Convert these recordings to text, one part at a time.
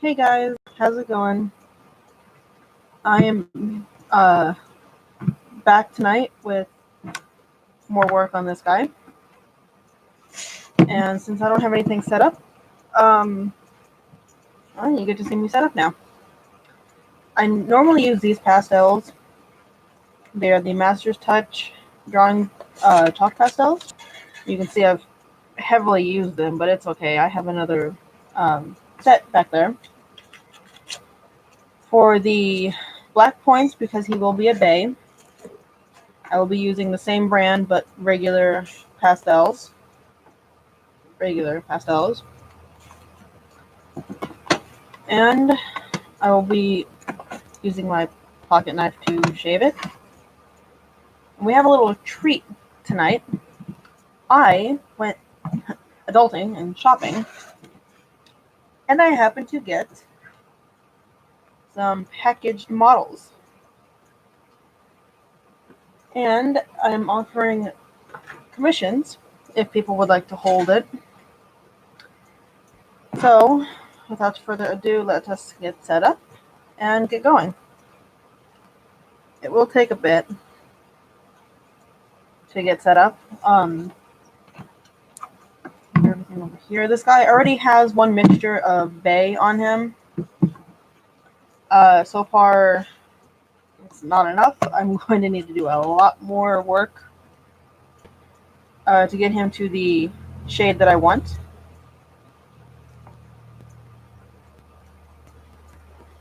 Hey guys, how's it going? I am back tonight with more work on this guy, and since I don't have anything set up, um, well, you get to see me set up now. I normally use these pastels. They are the Master's Touch drawing chalk pastels. You can see I've heavily used them, but it's okay. I have another set back there. For the black points, because he will be a bay, I will be using the same brand but pastels. Regular pastels. And I will be using my pocket knife to shave it. We have a little treat tonight. I went adulting and shopping, and I happened to get some packaged models. And I'm offering commissions if people would like to hold it. So, without further ado, let us get set up and get going. It will take a bit to get set up. Everything over here. This guy already has one mixture of bay on him. So far, it's not enough. I'm going to need to do a lot more work to get him to the shade that I want.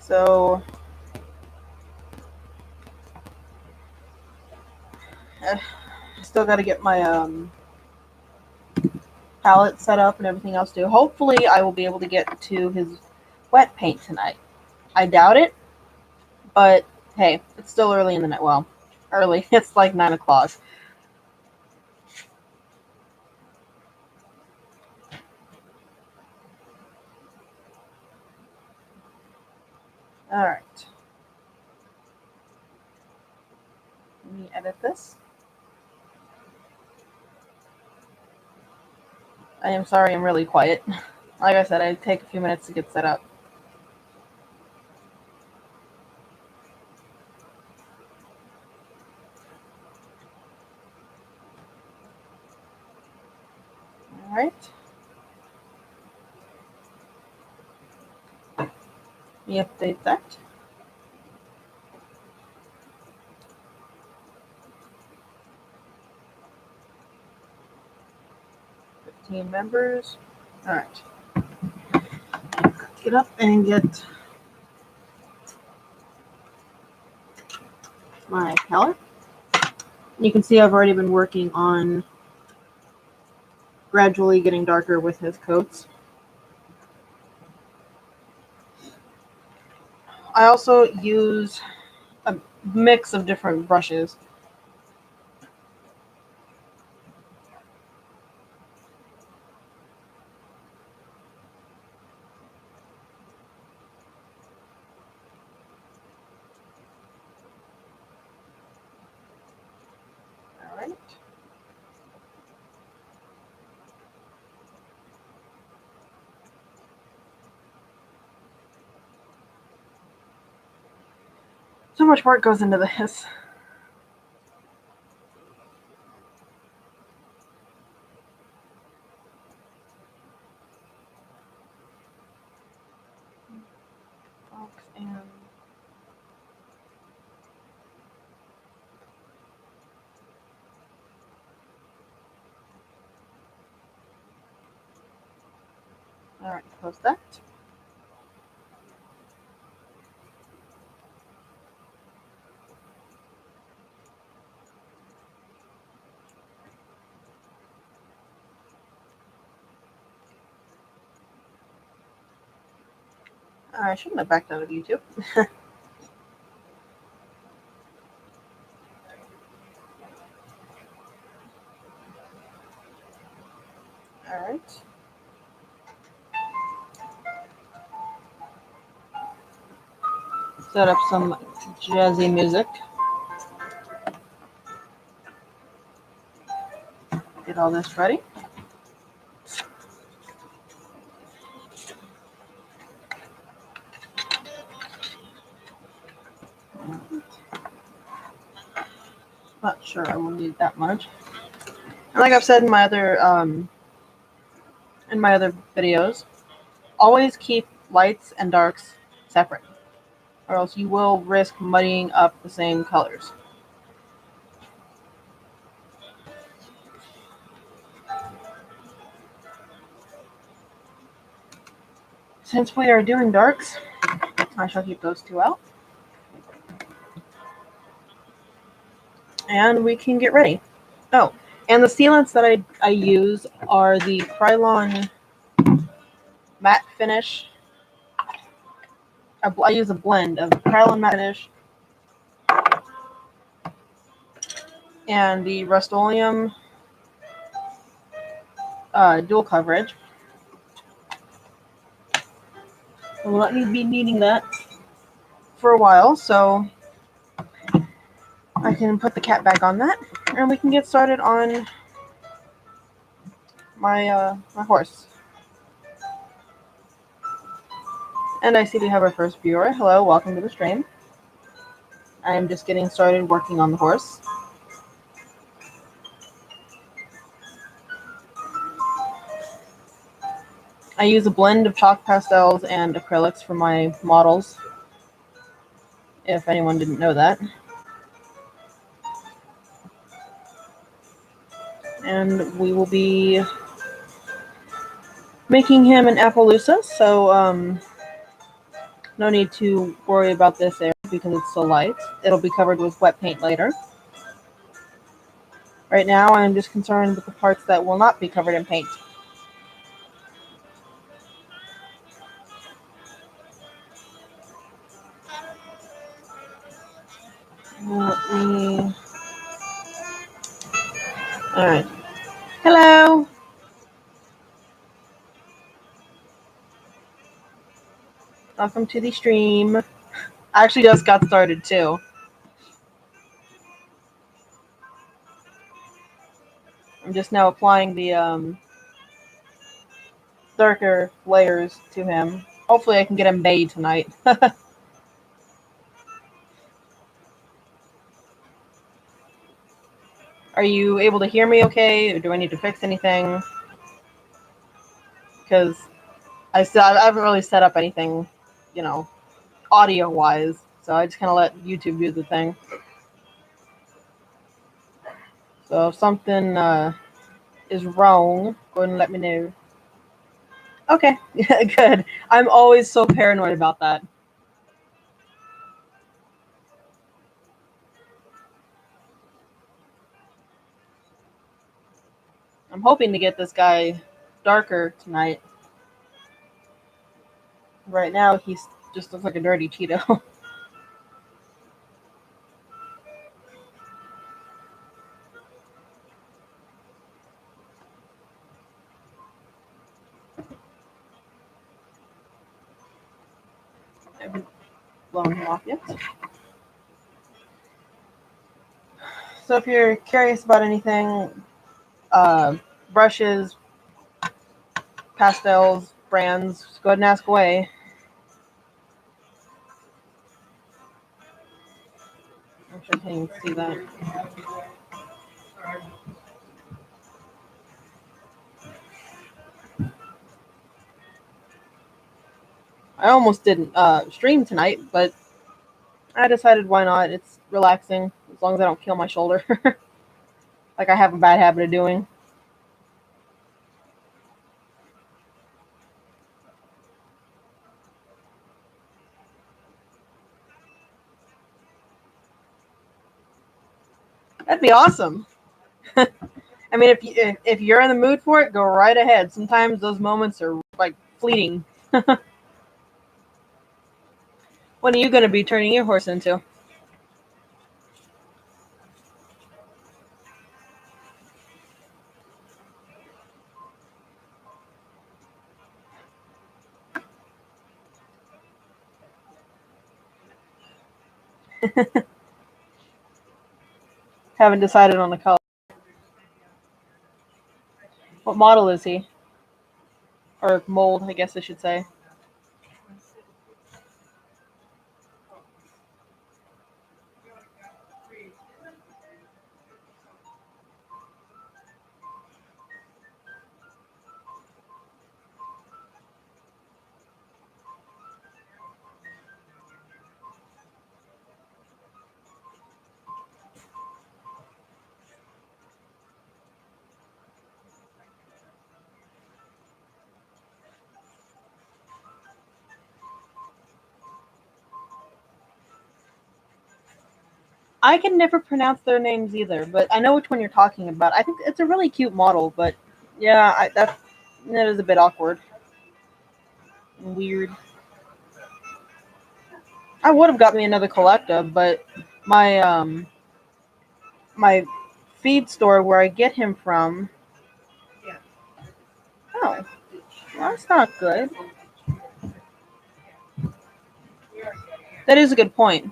So, still got to get my palette set up and everything else too. Hopefully, I will be able to get to his wet paint tonight. I doubt it, but hey, it's still early in the night. Well, early. It's like 9 o'clock. All right. Let me edit this. I am sorry I'm really quiet. Like I said, I'd take a few minutes to get set up. All right. Let me update that. 15 members. All right. Get up and get my palette. You can see I've already been working on gradually getting darker with his coats. I also use a mix of different brushes. All right. So much work goes into this. And all right, close that. I shouldn't have backed out of YouTube. All right. Set up some jazzy music. Get all this ready. sure I will need that much. And like I've said in my other videos, always keep lights and darks separate, or else you will risk muddying up the same colors. Since we are doing darks, I shall keep those two out. And we can get ready. Oh, and the sealants that I use are the Krylon Matte Finish. I use a blend of Krylon Matte Finish and the Rust-Oleum dual coverage. We'll not be needing that for a while, so I can put the cap back on that, and we can get started on my my horse. And I see we have our first viewer. Hello, welcome to the stream. I am just getting started working on the horse. I use a blend of chalk pastels and acrylics for my models, if anyone didn't know that. And we will be making him an Appaloosa, so no need to worry about this area because it's so light. It'll be covered with wet paint later. Right now, I'm just concerned with the parts that will not be covered in paint. Alright. Hello! Welcome to the stream. I actually just got started too. I'm just now applying the darker layers to him. Hopefully I can get him bathed tonight. Are you able to hear me okay? Or do I need to fix anything? Because I haven't really set up anything, you know, audio-wise. So I just kind of let YouTube do the thing. So if something is wrong, go ahead and let me know. Okay, good. I'm always so paranoid about that. I'm hoping to get this guy darker tonight. Right now, he just looks like a dirty Cheeto. I haven't blown him off yet. So if you're curious about anything, brushes, pastels, brands, just go ahead and ask away. I'm sure you can see that. I almost didn't stream tonight, but I decided why not. It's relaxing, as long as I don't kill my shoulder. Like I have a bad habit of doing. That'd be awesome. I mean, if you're in the mood for it, go right ahead. Sometimes those moments are like fleeting. What are you going to be turning your horse into? Haven't decided on the color. What model is he? Or mold, I guess I should say. I can never pronounce their names either, but I know which one you're talking about. I think it's a really cute model, but yeah, that is a bit awkward and weird. I would have got me another Collecta, but my my feed store where I get him from. Oh, well, that's not good. That is a good point.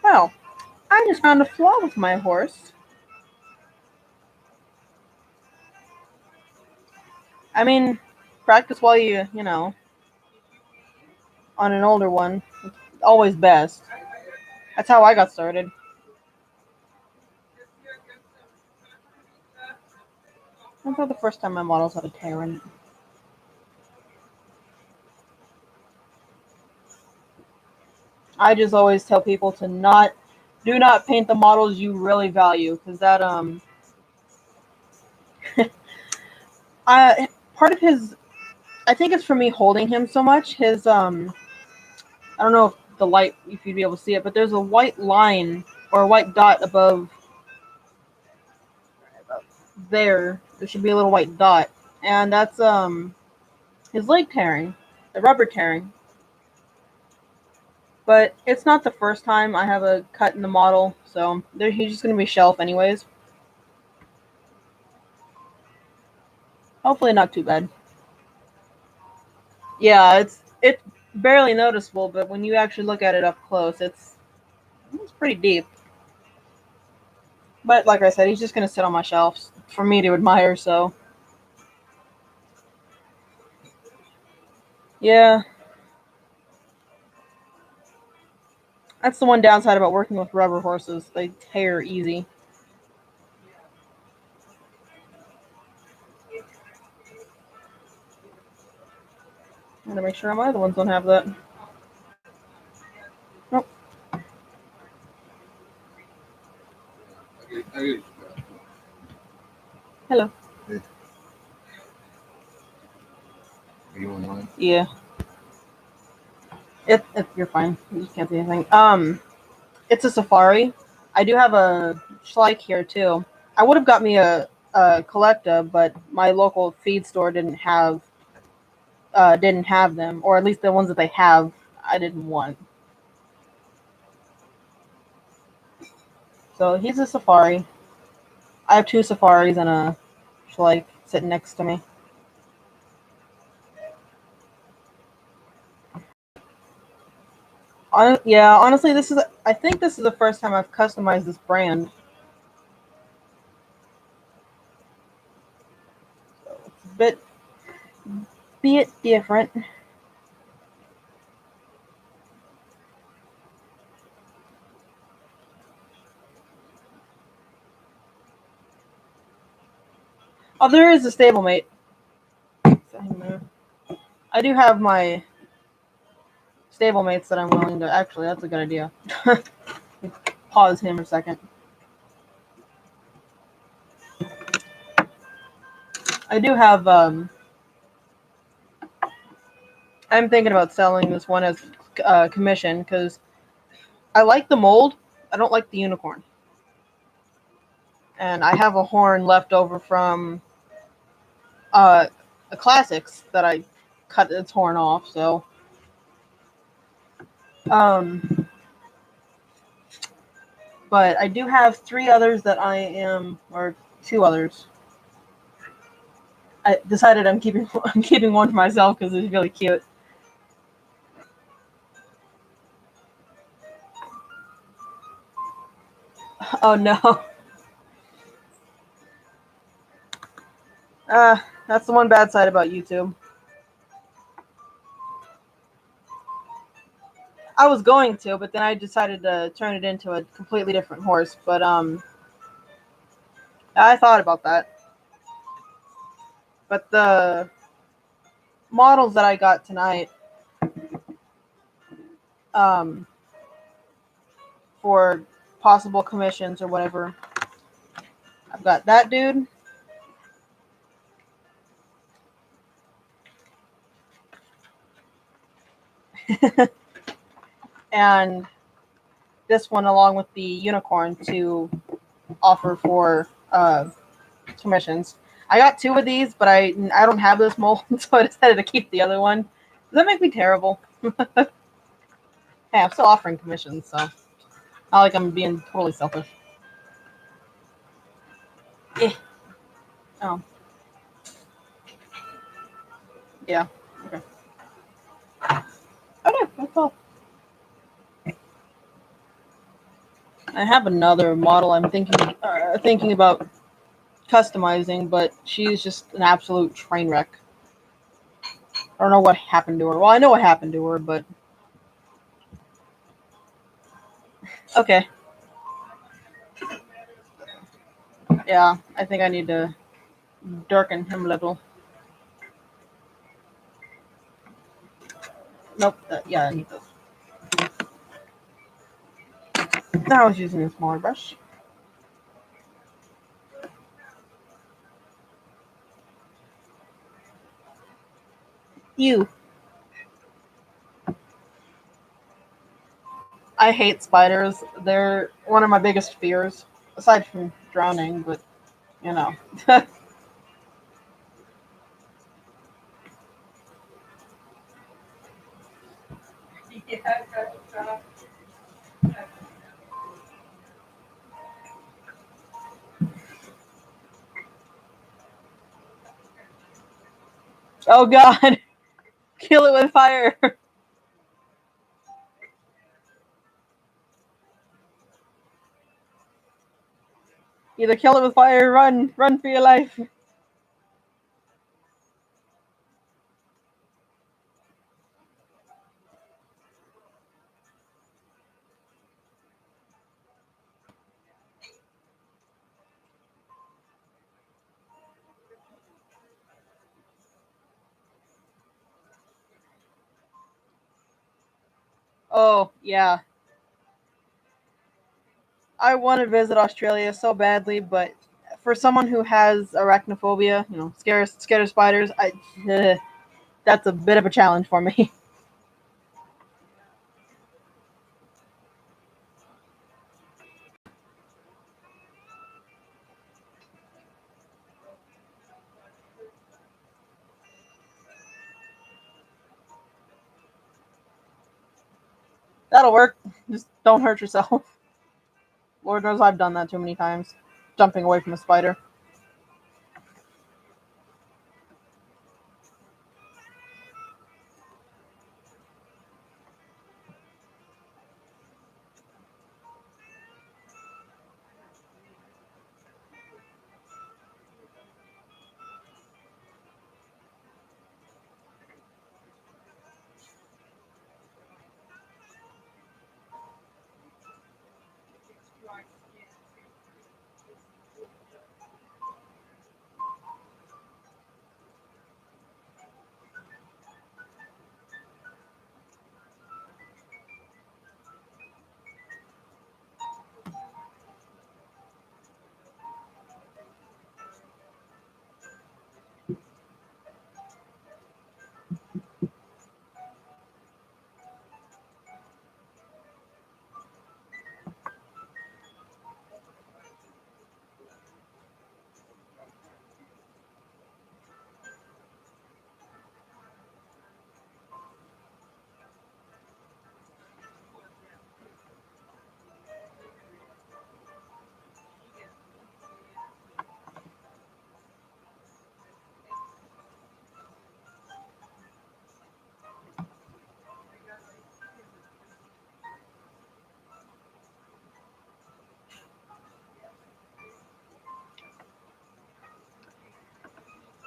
Well, I just found a flaw with my horse. I mean, practice while you know, on an older one. It's always best. That's how I got started. That's not the first time my models had a tear in it. I just always tell people to do not paint the models you really value, because I part of his, I think it's for me holding him so much. I don't know if the light, if you'd be able to see it, but there's a white line or a white dot above there. There should be a little white dot, and that's his leg tearing, the rubber tearing. But it's not the first time I have a cut in the model, so he's just gonna be shelf anyways. Hopefully not too bad. Yeah, it's barely noticeable, but when you actually look at it up close, it's pretty deep. But like I said, he's just gonna sit on my shelves for me to admire. So yeah, that's the one downside about working with rubber horses. They tear easy. I'm gonna make sure my other ones don't have that. Nope. Hello. Yeah. You're fine. You just can't see anything. It's a safari. I do have a Schleich here too. I would have got me a Collecta, but my local feed store didn't have them, or at least the ones that they have, I didn't want. So he's a safari. I have two safaris and a Schleich sitting next to me. Yeah, honestly, I think this is the first time I've customized this brand. So it's a bit different. Oh, there is a stablemate. I do have my stablemates that I'm willing to. Actually, that's a good idea. Pause him a second. I do have. I'm thinking about selling this one as commission because I like the mold. I don't like the unicorn, and I have a horn left over from uh, a classics that I cut its horn off. So, um, but I do have three others that or two others. I decided I'm keeping I'm keeping one for myself because it's really cute. Oh no. That's the one bad side about YouTube. I was going to, but then I decided to turn it into a completely different horse. But I thought about that. But the models that I got tonight, um, for possible commissions or whatever, I've got that dude. And this one along with the unicorn to offer for commissions. I got 2 of these, but I don't have this mold, so I decided to keep the other one. Does that make me terrible? Hey, I'm still offering commissions, so not like I'm being totally selfish. Eh. Oh. Yeah. Okay. Okay, that's all. I have another model I'm thinking about customizing, but she's just an absolute train wreck. I don't know what happened to her. Well, I know what happened to her, but okay. Yeah, I think I need to darken him a little. Nope. Yeah, I need those. I was using a smaller brush. You. I hate spiders. They're one of my biggest fears, aside from drowning, but you know. Oh god. Kill it with fire. Either kill it with fire or run. Run for your life. Oh, yeah. I want to visit Australia so badly, but for someone who has arachnophobia, scared of spiders, that's a bit of a challenge for me. That'll work. Just don't hurt yourself. Lord knows I've done that too many times. Jumping away from a spider.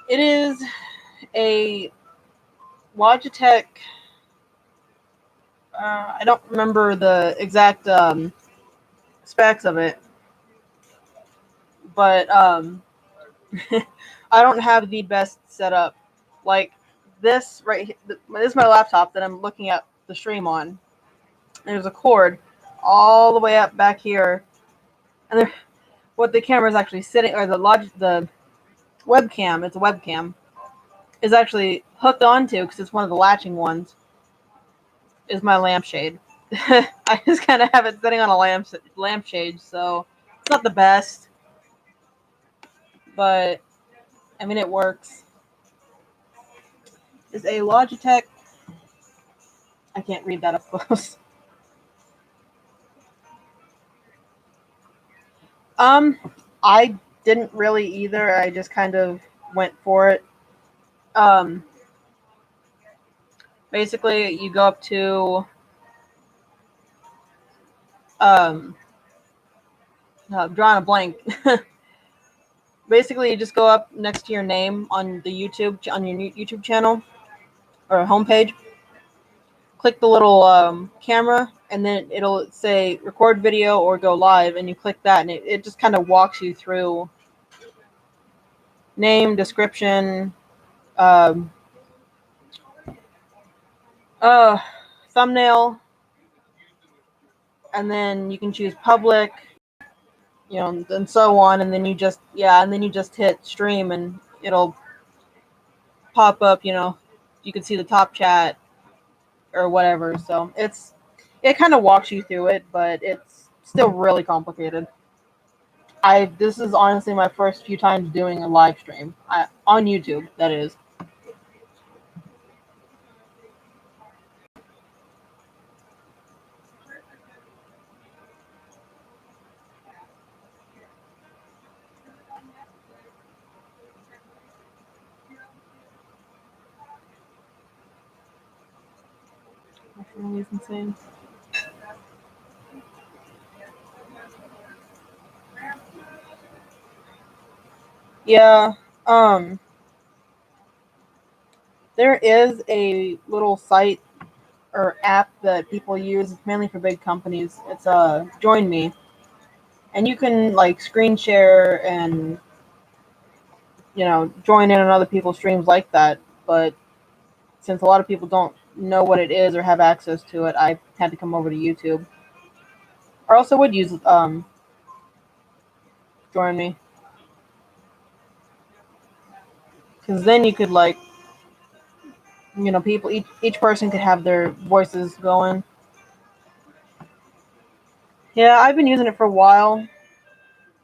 It is a Logitech. I don't remember the exact specs of it, but I don't have the best setup. Like this right, this is my laptop that I'm looking at the stream on. There's a cord all the way up back here, and what the camera is actually sitting, or the webcam. It's a webcam. Is actually hooked onto because it's one of the latching ones. Is my lampshade. I just kind of have it sitting on a lampshade, so it's not the best, but I mean it works. It's a Logitech. I can't read that up close. Um, I didn't really either. I just kind of went for it. Um, Basically, you go up to um, drawing a blank. Basically, you just go up next to your name on the on your YouTube channel or homepage. Click the little camera, and then it'll say record video or go live, and you click that, and it just kind of walks you through name, description, um, uh, thumbnail, and then you can choose public, and so on, and then you just hit stream, and it'll pop up. You can see the top chat or whatever. So it kind of walks you through it, but it's still really complicated. I This is honestly my first few times doing a live stream on YouTube. That is. My family's insane. Yeah. Um. There is a little site or app that people use. It's mainly for big companies. It's Join Me, and you can like screen share and join in on other people's streams like that. But since a lot of people don't know what it is or have access to it, I had to come over to YouTube. I also would use Join Me, because then you could like people each person could have their voices going. Yeah, I've been using it for a while.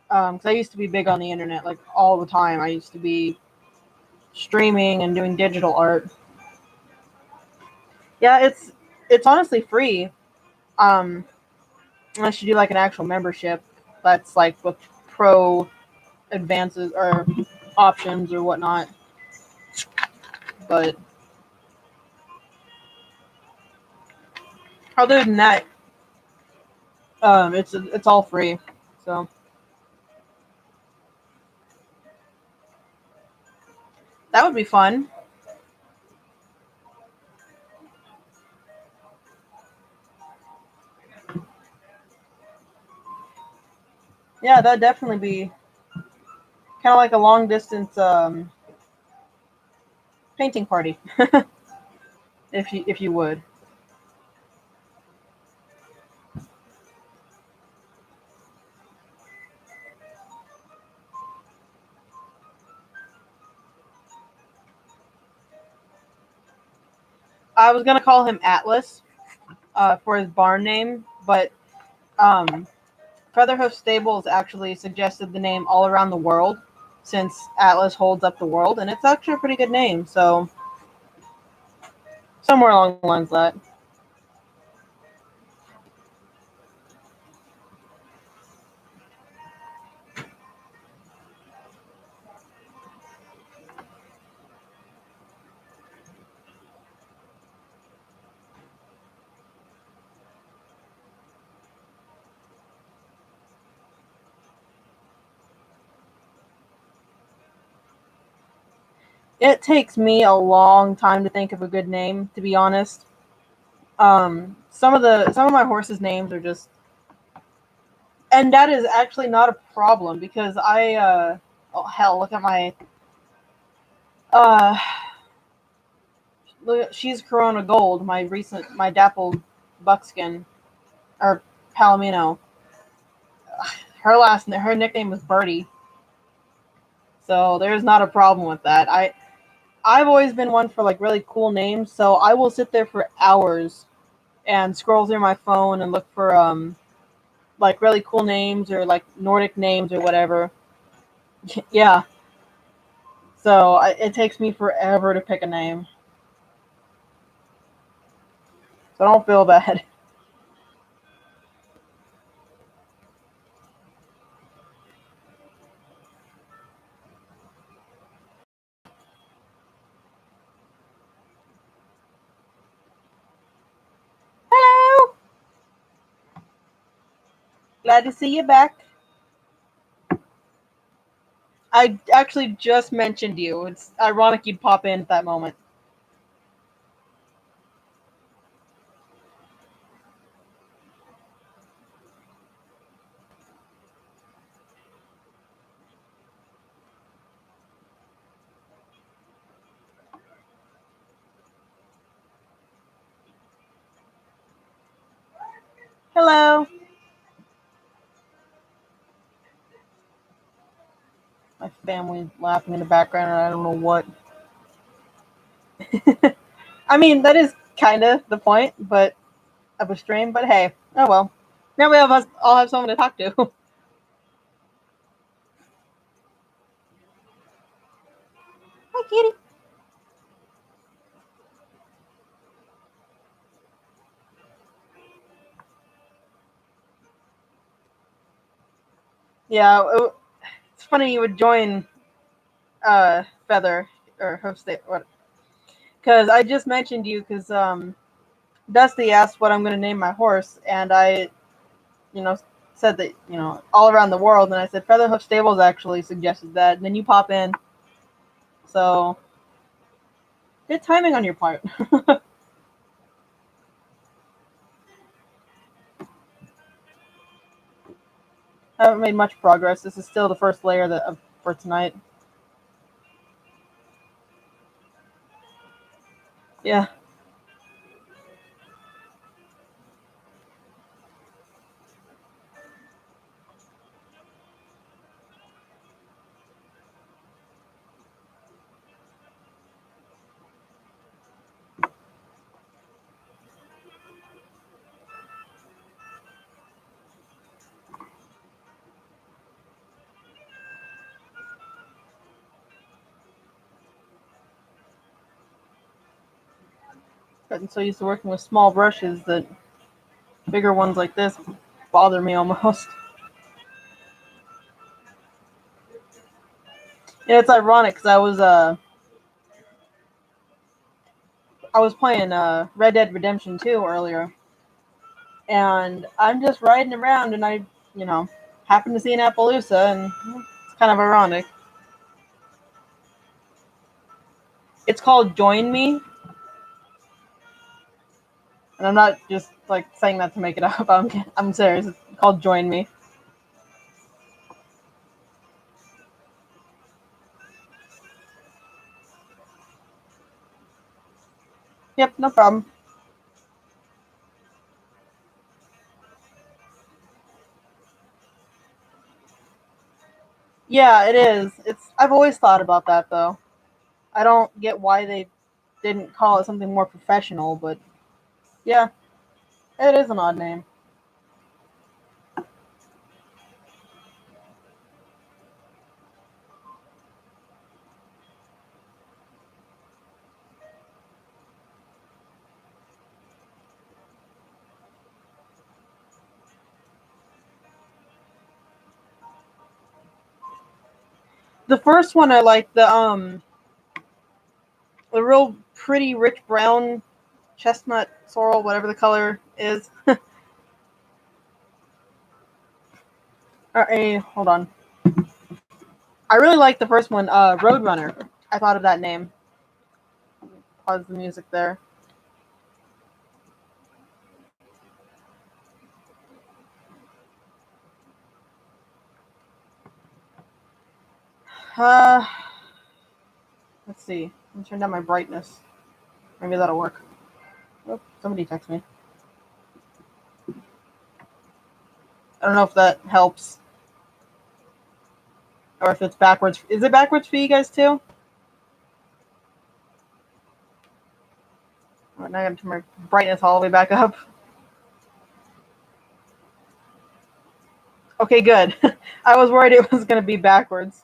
Because I used to be big on the internet, like all the time. I used to be streaming and doing digital art. Yeah, it's honestly free. Um, Unless you do like an actual membership, that's like with pro advances or options or whatnot. But other than that, it's all free. So that would be fun. Yeah, that'd definitely be kind of like a long distance painting party, if you would. I was gonna call him Atlas for his barn name, but um, Featherhoof Stables actually suggested the name All Around the World, since Atlas holds up the world, and it's actually a pretty good name. So somewhere along the lines of that. It takes me a long time to think of a good name, to be honest. Some of my horses' names are just, and that is actually not a problem because oh hell, look at my uh she's Corona Gold, my dappled buckskin or Palomino. Her nickname was Birdie, so there's not a problem with that. I've always been one for like really cool names, so I will sit there for hours and scroll through my phone and look for like really cool names or like Nordic names or whatever. Yeah. So it takes me forever to pick a name. So I don't feel bad. Hello. Glad to see you back. I actually just mentioned you. It's ironic you'd pop in at that moment. Hello. My family's laughing in the background, and I don't know what. I mean, that is kind of the point, but of a stream. But hey, oh well. Now we have us all have someone to talk to. Hi, kitty. Yeah, it's funny you would join Feather or Host what? Because I just mentioned you because Dusty asked what I'm going to name my horse, and I, you know, said that all around the world, and I said Featherhoof Stables actually suggested that, and then you pop in. So good timing on your part. I haven't made much progress. This is still the first layer for tonight. Yeah. Gotten so used to working with small brushes that bigger ones like this bother me almost. Yeah, it's ironic because I was playing Red Dead Redemption 2 earlier, and I'm just riding around, and I, happened to see an Appaloosa, and it's kind of ironic. It's called Join Me, and I'm not just like saying that to make it up. I'm serious. It's called Join Me. Yep, no problem. Yeah, it is. I've always thought about that though. I don't get why they didn't call it something more professional, but yeah, it is an odd name. The first one I like the real pretty rich brown chestnut sorrel, whatever the color is. Hold on. I really like the first one, Roadrunner. I thought of that name. Pause the music there. Uh, let's see. Let me turn down my brightness. Maybe that'll work. Oh, somebody text me. I don't know if that helps or if it's backwards. Is it backwards for you guys too? All right, now I gotta turn my brightness all the way back up. Okay, good. I was worried it was going to be backwards.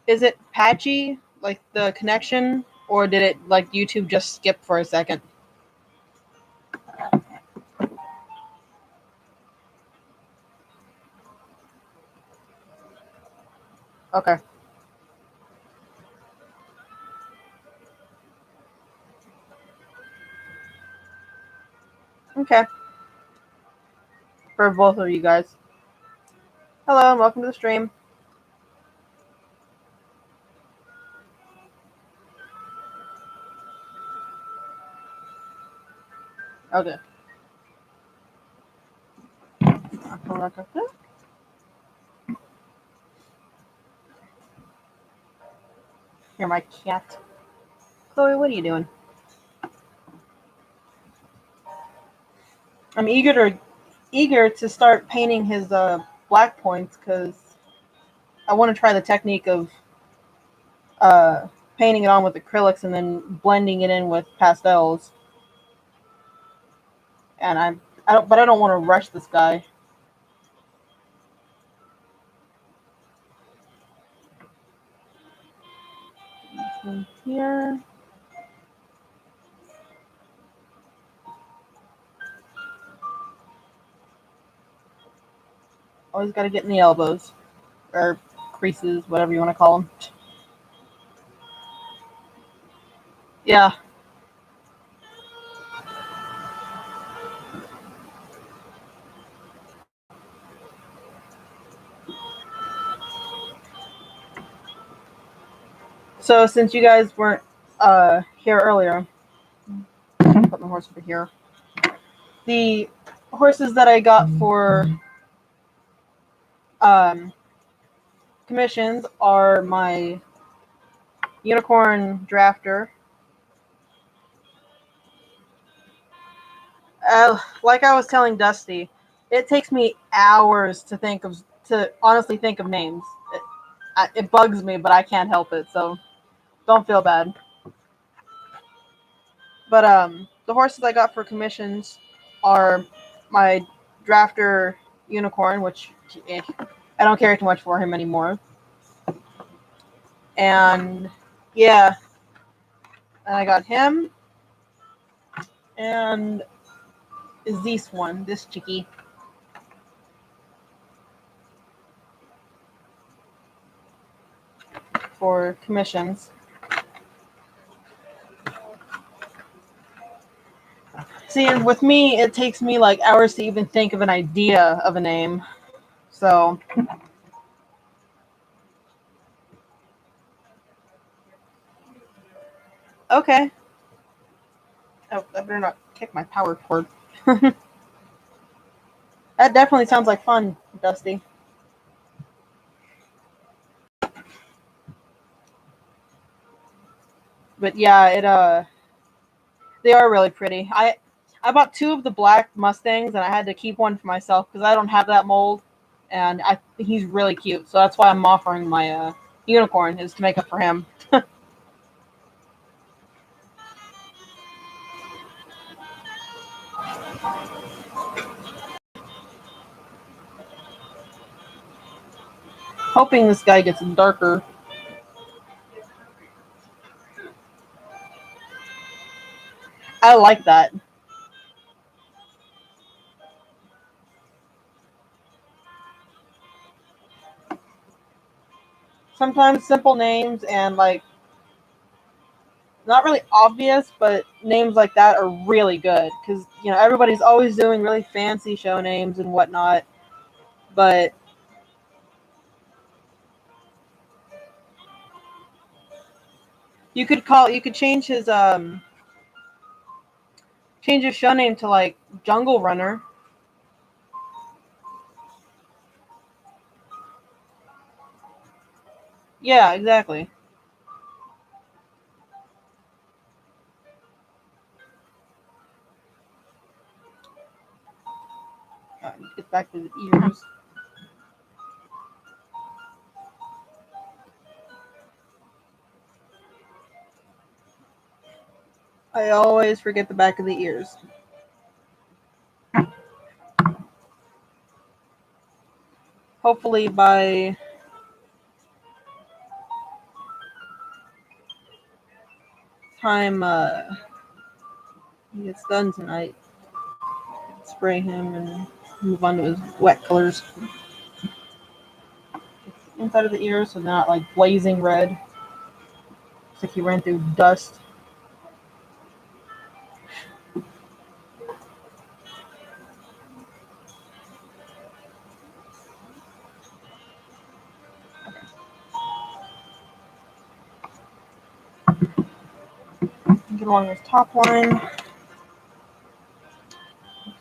Is it patchy, like the connection, or did it, like, YouTube just skip for a second? Okay. Okay. For both of you guys. Hello, and welcome to the stream. Okay. You're my cat. Chloe, what are you doing? I'm eager to start painting his black points because I want to try the technique of uh, painting it on with acrylics and then blending it in with pastels. And I don't want to rush this guy. Here. Always got to get in the elbows or creases, whatever you want to call them. Yeah. So since you guys weren't here earlier, put my horse over here. The horses that I got for commissions are my unicorn drafter. Like I was telling Dusty, it takes me hours to honestly think of names. It bugs me, but I can't help it. So don't feel bad. But the horses I got for commissions are my drafter unicorn, which I don't care too much for him anymore. And yeah, and I got him and this chickie. For commissions. See, with me, it takes me like hours to even think of an idea of a name. So, okay. Oh, I better not kick my power cord. That definitely sounds like fun, Dusty. But yeah, they are really pretty. I bought 2 of the black Mustangs, and I had to keep one for myself because I don't have that mold, and he's really cute. So that's why I'm offering my unicorn is to make up for him. Hoping this guy gets darker. I like that. Sometimes simple names and like not really obvious, but names like that are really good because everybody's always doing really fancy show names and whatnot. But you could change his show name to like Jungle Runner. Yeah, exactly. Get back to the ears. I always forget the back of the ears. Hopefully by time he gets done tonight, spray him and move on to his wet colors. Inside of the ears, so they're not like blazing red. It's like he ran through dust. Get along his top line.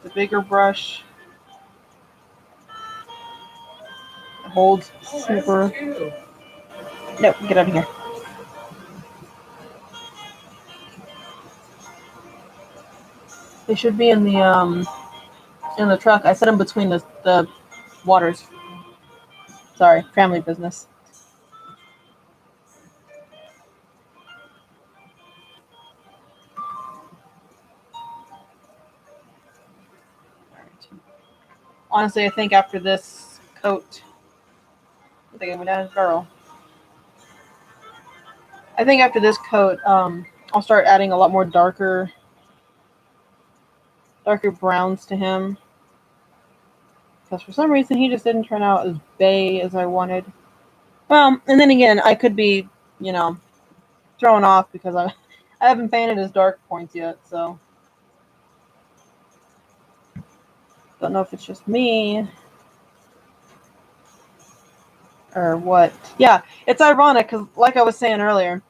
The bigger brush. It holds super. No, get out of here. They should be in the truck. I set them between the waters. Sorry, family business. Honestly, I think after this coat, I think I went down his barrel. I think after this coat, I'll start adding a lot more darker browns to him. Because for some reason he just didn't turn out as bay as I wanted. Well, and then again, I could be, you know, thrown off because I haven't painted his dark points yet, so don't know if it's just me or what. Yeah, it's ironic because, like I was saying earlier,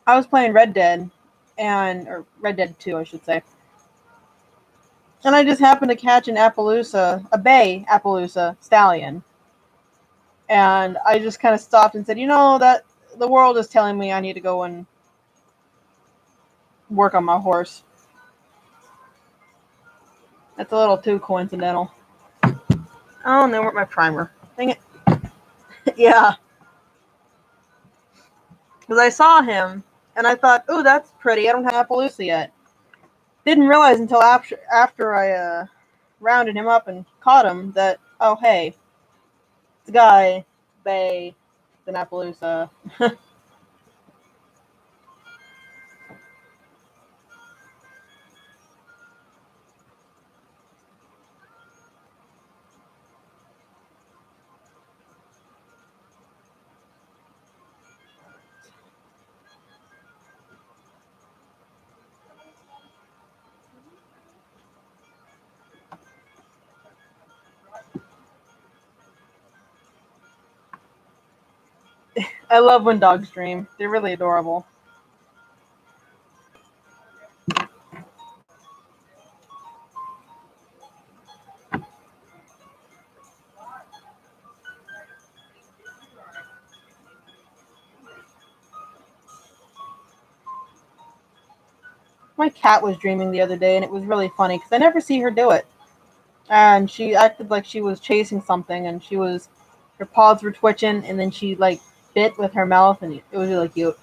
I was playing Red Dead, or Red Dead 2, I should say, and I just happened to catch a bay Appaloosa stallion, and I just kind of stopped and said, you know, that the world is telling me I need to go and work on my horse. That's a little too coincidental. Oh, and then where's my primer? Dang it. Yeah, because I saw him and I thought, oh, that's pretty. I don't have Appaloosa yet. Didn't realize until after I rounded him up and caught him that, oh, hey, it's a guy, Bay, it's an Appaloosa. I love when dogs dream. They're really adorable. My cat was dreaming the other day, and it was really funny because I never see her do it. And she acted like she was chasing something, and her paws were twitching, and then she like bit with her mouth, and it was really cute.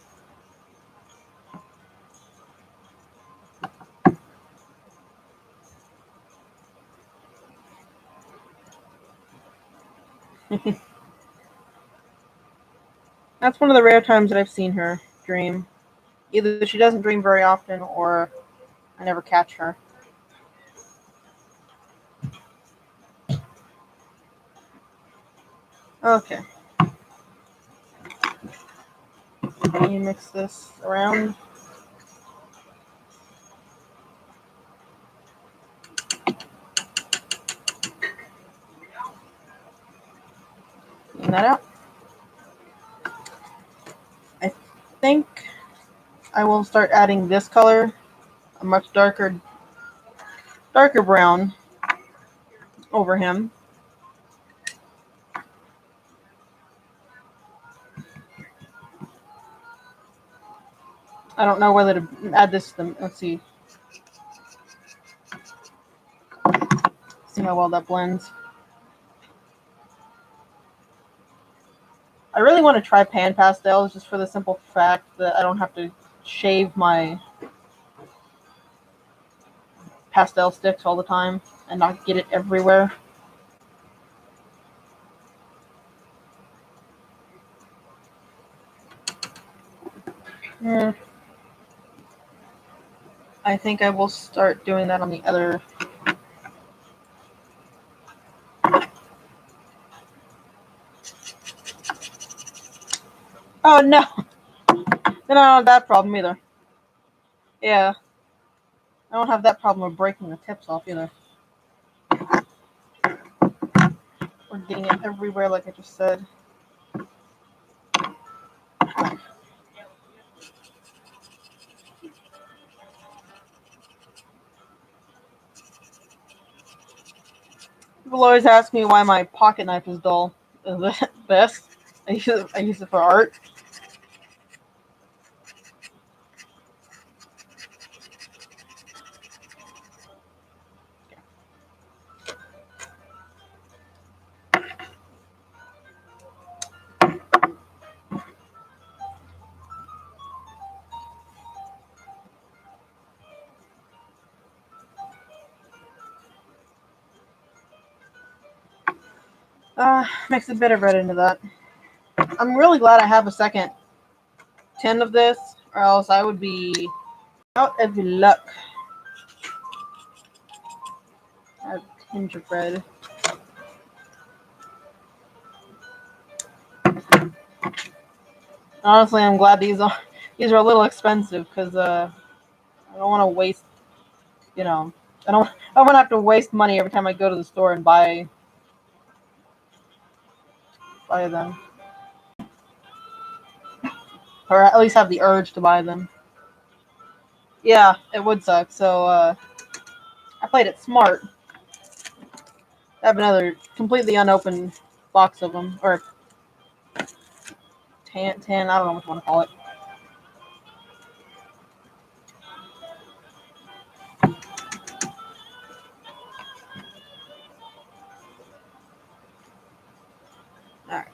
That's one of the rare times that I've seen her dream. Either she doesn't dream very often, or I never catch her. Okay, let me mix this around. Clean that out. I think I will start adding this color, a much darker brown over him. I don't know whether to add this to them. Let's see. See how well that blends. I really want to try pan pastels just for the simple fact that I don't have to shave my pastel sticks all the time and not get it everywhere. I think I will start doing that on the other. Oh no! Then I don't have that problem either. Yeah. I don't have that problem of breaking the tips off either. Or getting it everywhere like I just said. People always ask me why my pocket knife is dull. This. I use it for art. Mix a bit of red into that. I'm really glad I have a second tin of this, or else I would be out of luck. A tinge of red. Honestly, I'm glad these are a little expensive because I don't want to waste. You know, I don't want to have to waste money every time I go to the store and buy them, or at least have the urge to buy them. Yeah, it would suck. So I played it smart. I have another completely unopened box of them, or tan. I don't know what you want to call it. All right.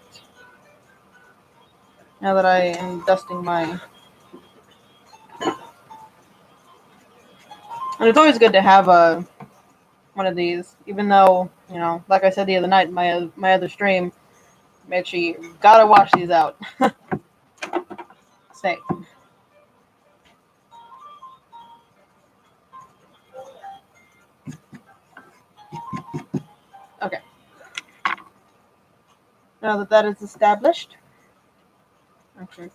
Now that I am dusting my, and it's always good to have one of these, even though like I said the other night in my other stream, make sure you gotta wash these out. Say. Okay. Now that that is established, okay.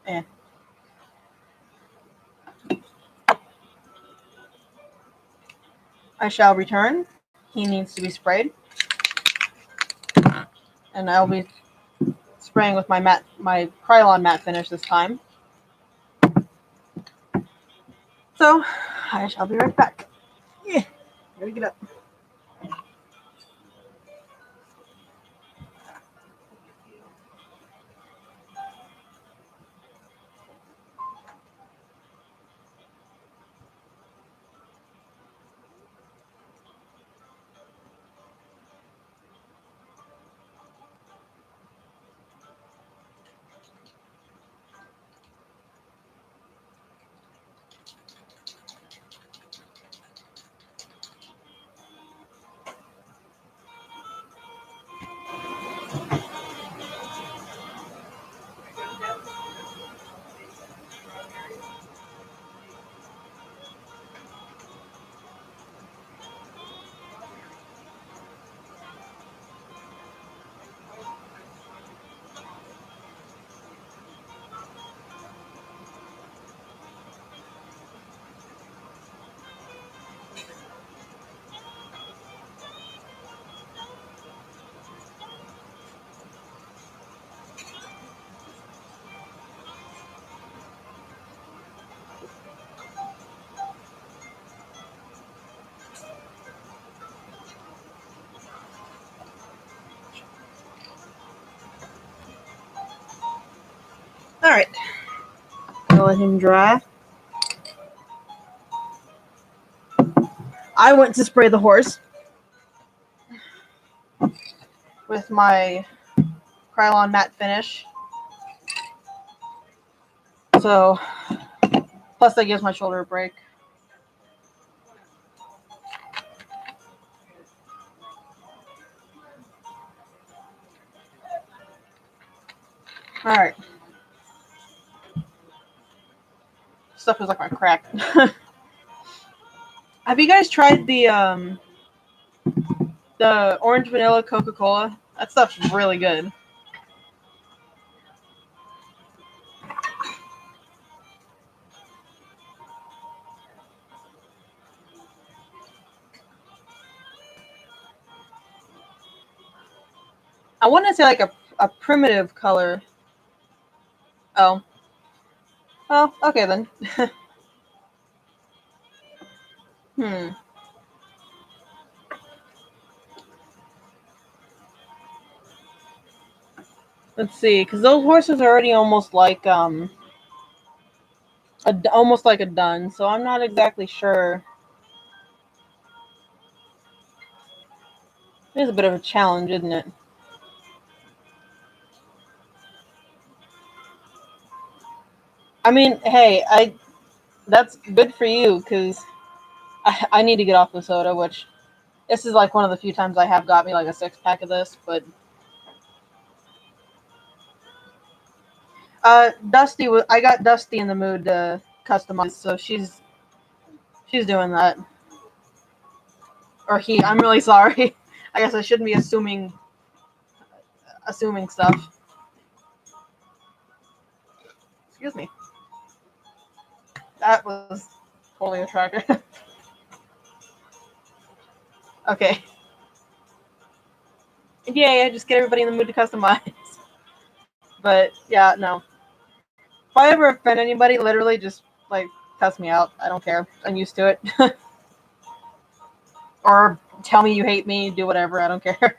Yeah. I shall return. He needs to be sprayed, and I'll be spraying with my Krylon matte finish this time. So I shall be right back. Yeah, gotta get up. All right. I'll let him dry. I went to spray the horse with my Krylon matte finish. So, plus that gives my shoulder a break. Alright. Stuff is like my crack. Have you guys tried the orange vanilla Coca-Cola? That stuff's really good. I want to say like a primitive color. Oh. Oh, okay then. Let's see, because those horses are already almost like almost like a dun, so I'm not exactly sure. It is a bit of a challenge, isn't it? I mean, hey, that's good for you, because I need to get off the soda, which this is like one of the few times I have got me like a 6-pack of this, but Dusty, I got Dusty in the mood to customize, so she's doing that. Or he, I'm really sorry. I guess I shouldn't be assuming stuff. Excuse me. That was totally a tracker. Okay. Yay, I just get everybody in the mood to customize. But yeah, no. If I ever offend anybody, literally just like cuss me out. I don't care. I'm used to it. Or tell me you hate me, do whatever, I don't care.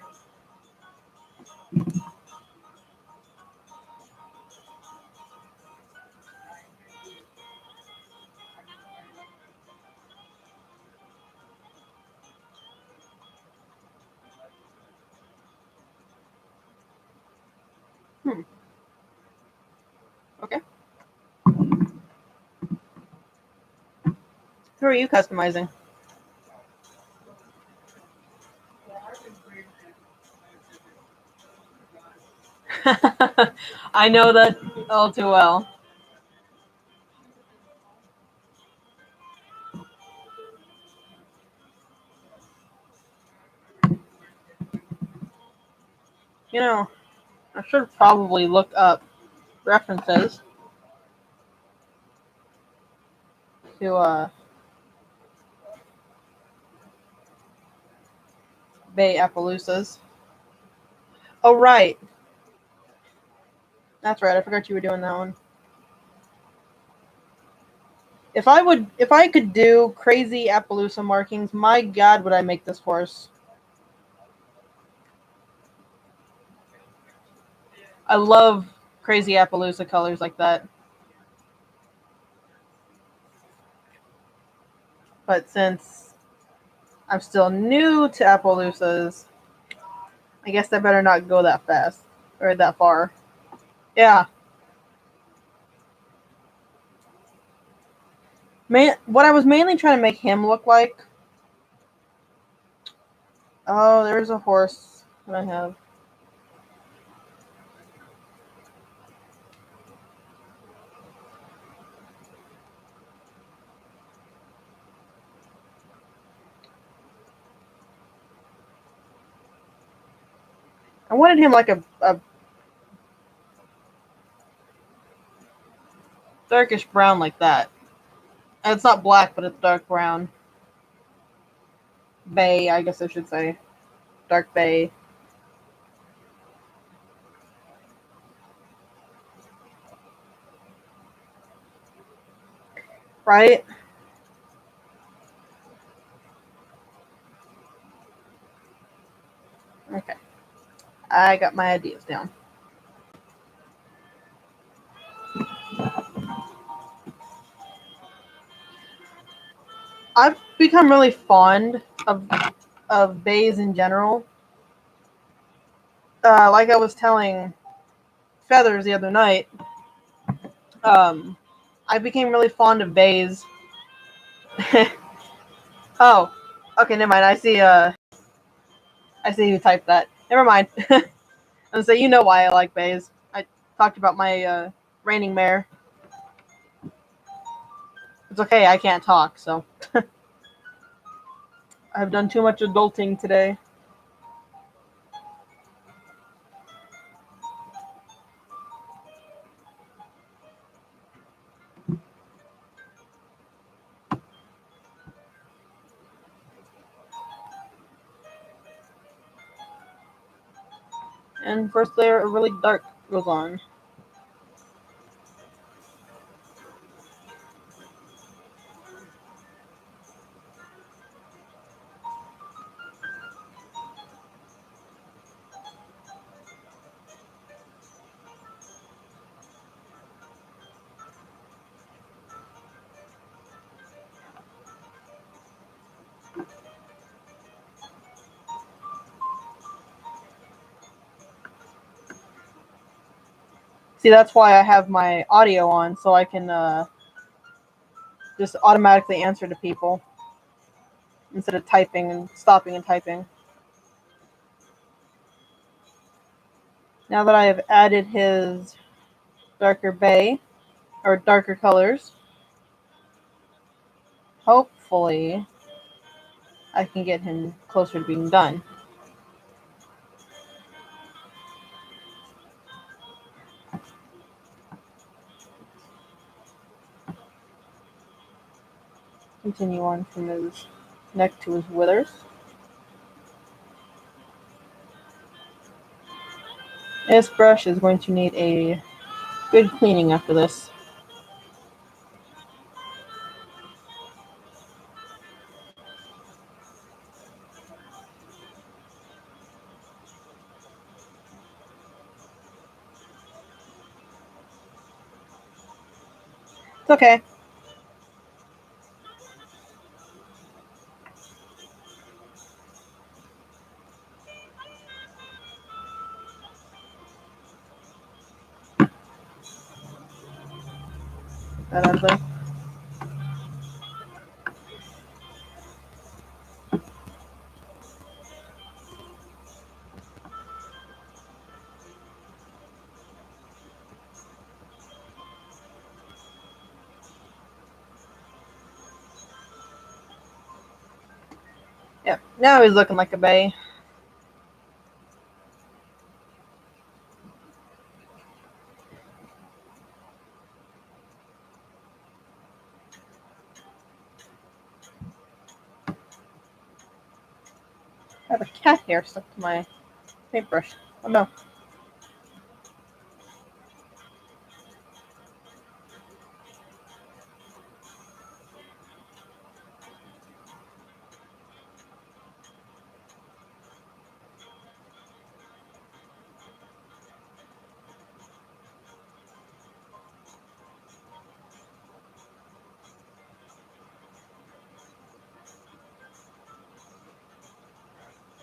Okay. Who are you customizing? I know that all too well. You know, I should probably look up references to Bay Appaloosas. Oh right, that's right. I forgot you were doing that one. If I could do crazy Appaloosa markings, my God, would I make this horse? I love crazy Appaloosa colors like that. But since I'm still new to Appaloosas, I guess I better not go that fast or that far. Yeah. What I was mainly trying to make him look like. Oh, there's a horse that I have. I wanted him like a darkish brown like that. And it's not black, but it's dark brown. Bay, I guess I should say. Dark bay. Right? Okay. I got my ideas down. I've become really fond of bays in general. Like I was telling Feathers the other night, I became really fond of bays. Oh, okay, never mind. I see who typed that. Never mind. And so you know why I like bays. I talked about my reigning mare. It's okay, I can't talk, so I've done too much adulting today. And first layer of really dark goes on. See, that's why I have my audio on, so I can just automatically answer to people instead of typing and stopping and typing. Now that I have added his darker bay, or darker colors, hopefully I can get him closer to being done. Continue on from his neck to his withers. This brush is going to need a good cleaning after this. It's okay. That ugly. Yep, now he's looking like a bay. I have a cat hair stuck to my paintbrush. Oh no.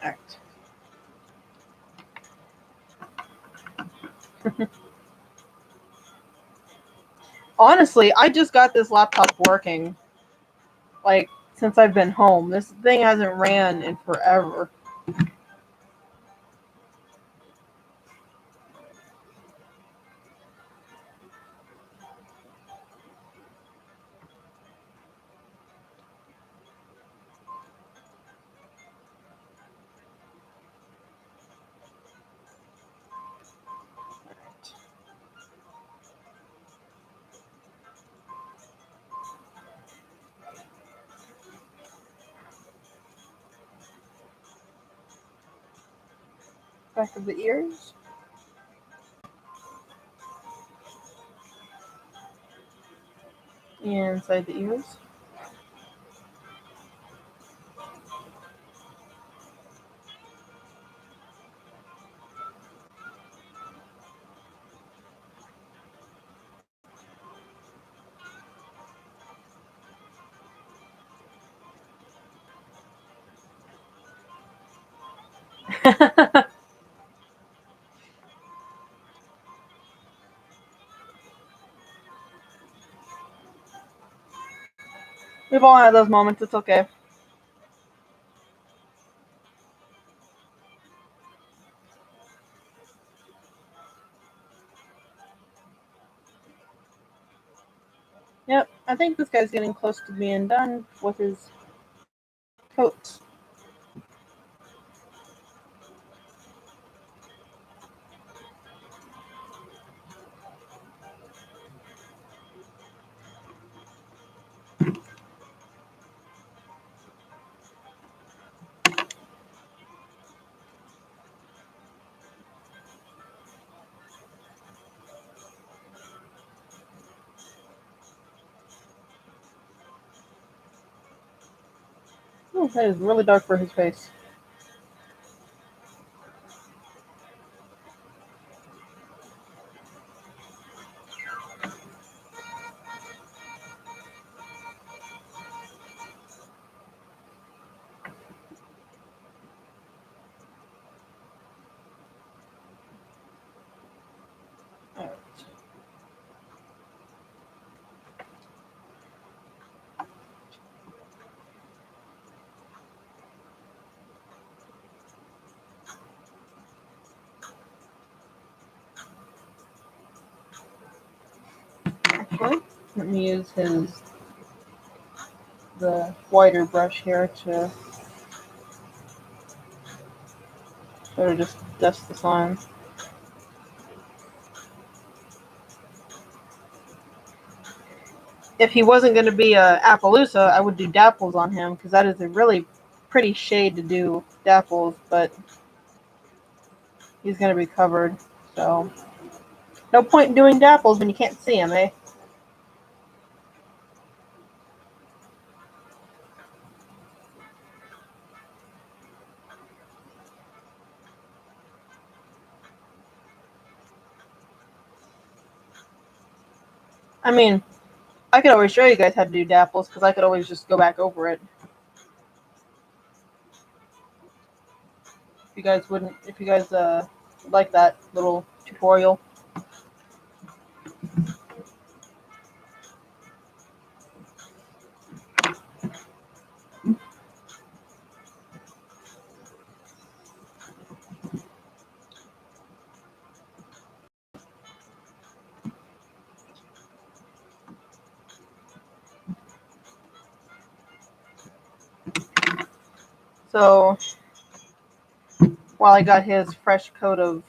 Alright. Honestly, I just got this laptop working. Like, since I've been home. This thing hasn't ran in forever. Back of the ears. And inside the ears. We've all had those moments. It's okay. Yep, I think this guy's getting close to being done with his coats. Oh, that is really dark for his face. Alright. Actually, let me use the whiter brush here to sort of just dust this on. If he wasn't going to be a Appaloosa, I would do Dapples on him because that is a really pretty shade to do Dapples, but he's going to be covered, so no point in doing Dapples when you can't see him, eh? I mean, I could always show you guys how to do Dapples because I could always just go back over it. If you guys like that little tutorial. So while I got his fresh coat of,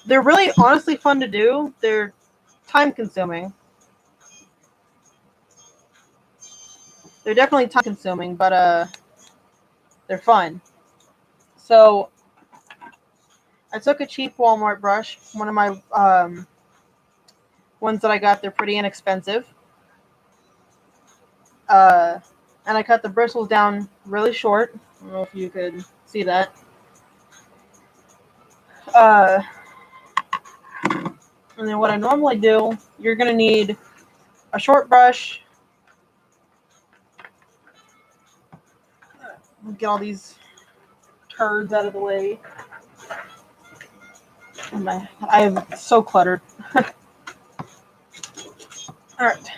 they're really honestly fun to do. They're time consuming. They're definitely time consuming, but they're fun. So I took a cheap Walmart brush, one of my ones that I got. They're pretty inexpensive. And I cut the bristles down really short. I don't know if you could see that. And then what I normally do, you're going to need a short brush. Get all these turds out of the way. I am so cluttered. Alright.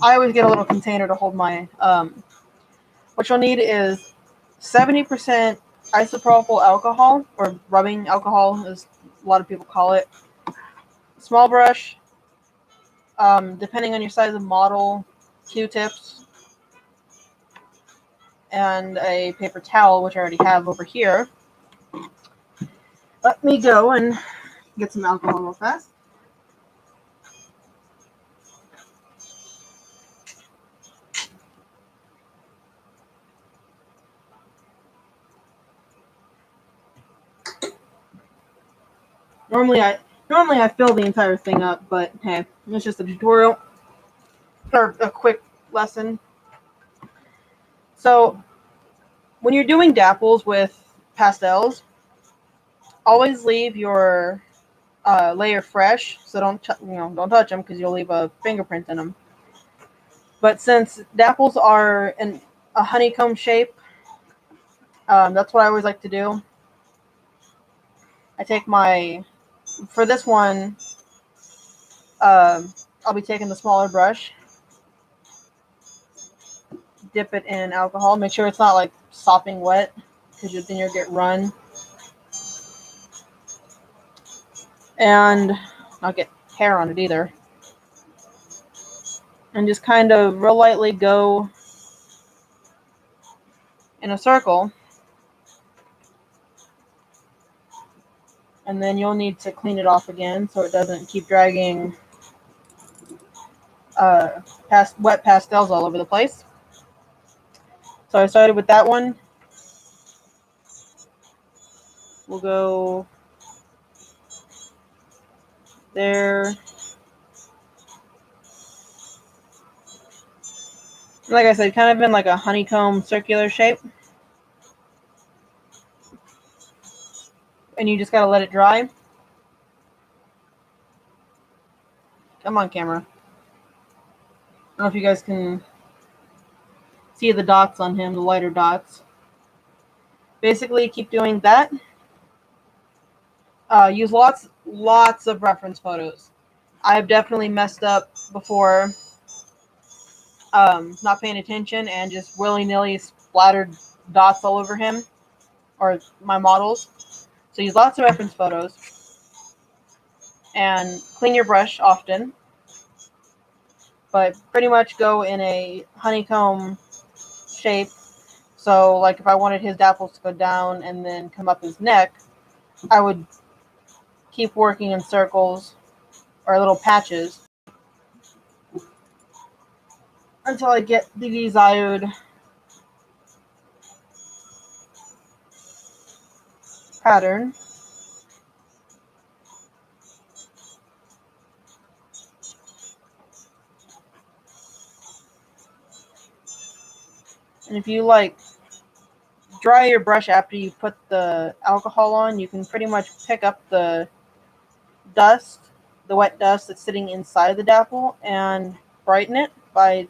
I always get a little container to hold my... what you'll need is 70% isopropyl alcohol, or rubbing alcohol, as a lot of people call it. Small brush, depending on your size of model, Q-tips, and a paper towel, which I already have over here. Let me go and get some alcohol real fast. Normally I fill the entire thing up, but hey, it's just a tutorial or a quick lesson. So when you're doing dapples with pastels, always leave your layer fresh. So don't touch them because you'll leave a fingerprint in them. But since dapples are in a honeycomb shape, That's what I always like to do. I take for this one, I'll be taking the smaller brush, dip it in alcohol, make sure it's not like sopping wet, because then you'll get run. And not get hair on it either. And just kind of real lightly go in a circle. And then you'll need to clean it off again so it doesn't keep dragging wet pastels all over the place. So I started with that one. We'll go there. Like I said, kind of in like a honeycomb circular shape. And you just gotta let it dry. Come on, camera. I don't know if you guys can see the dots on him, the lighter dots. Basically, keep doing that. Use lots of reference photos. I have definitely messed up before, not paying attention and just willy-nilly splattered dots all over him or my models. So use lots of reference photos and clean your brush often. But pretty much go in a honeycomb shape. So like if I wanted his dapples to go down and then come up his neck, I would keep working in circles or little patches until I get the desired pattern. And if you like dry your brush after you put the alcohol on, you can pretty much pick up the dust, the wet dust that's sitting inside the dapple, and brighten it by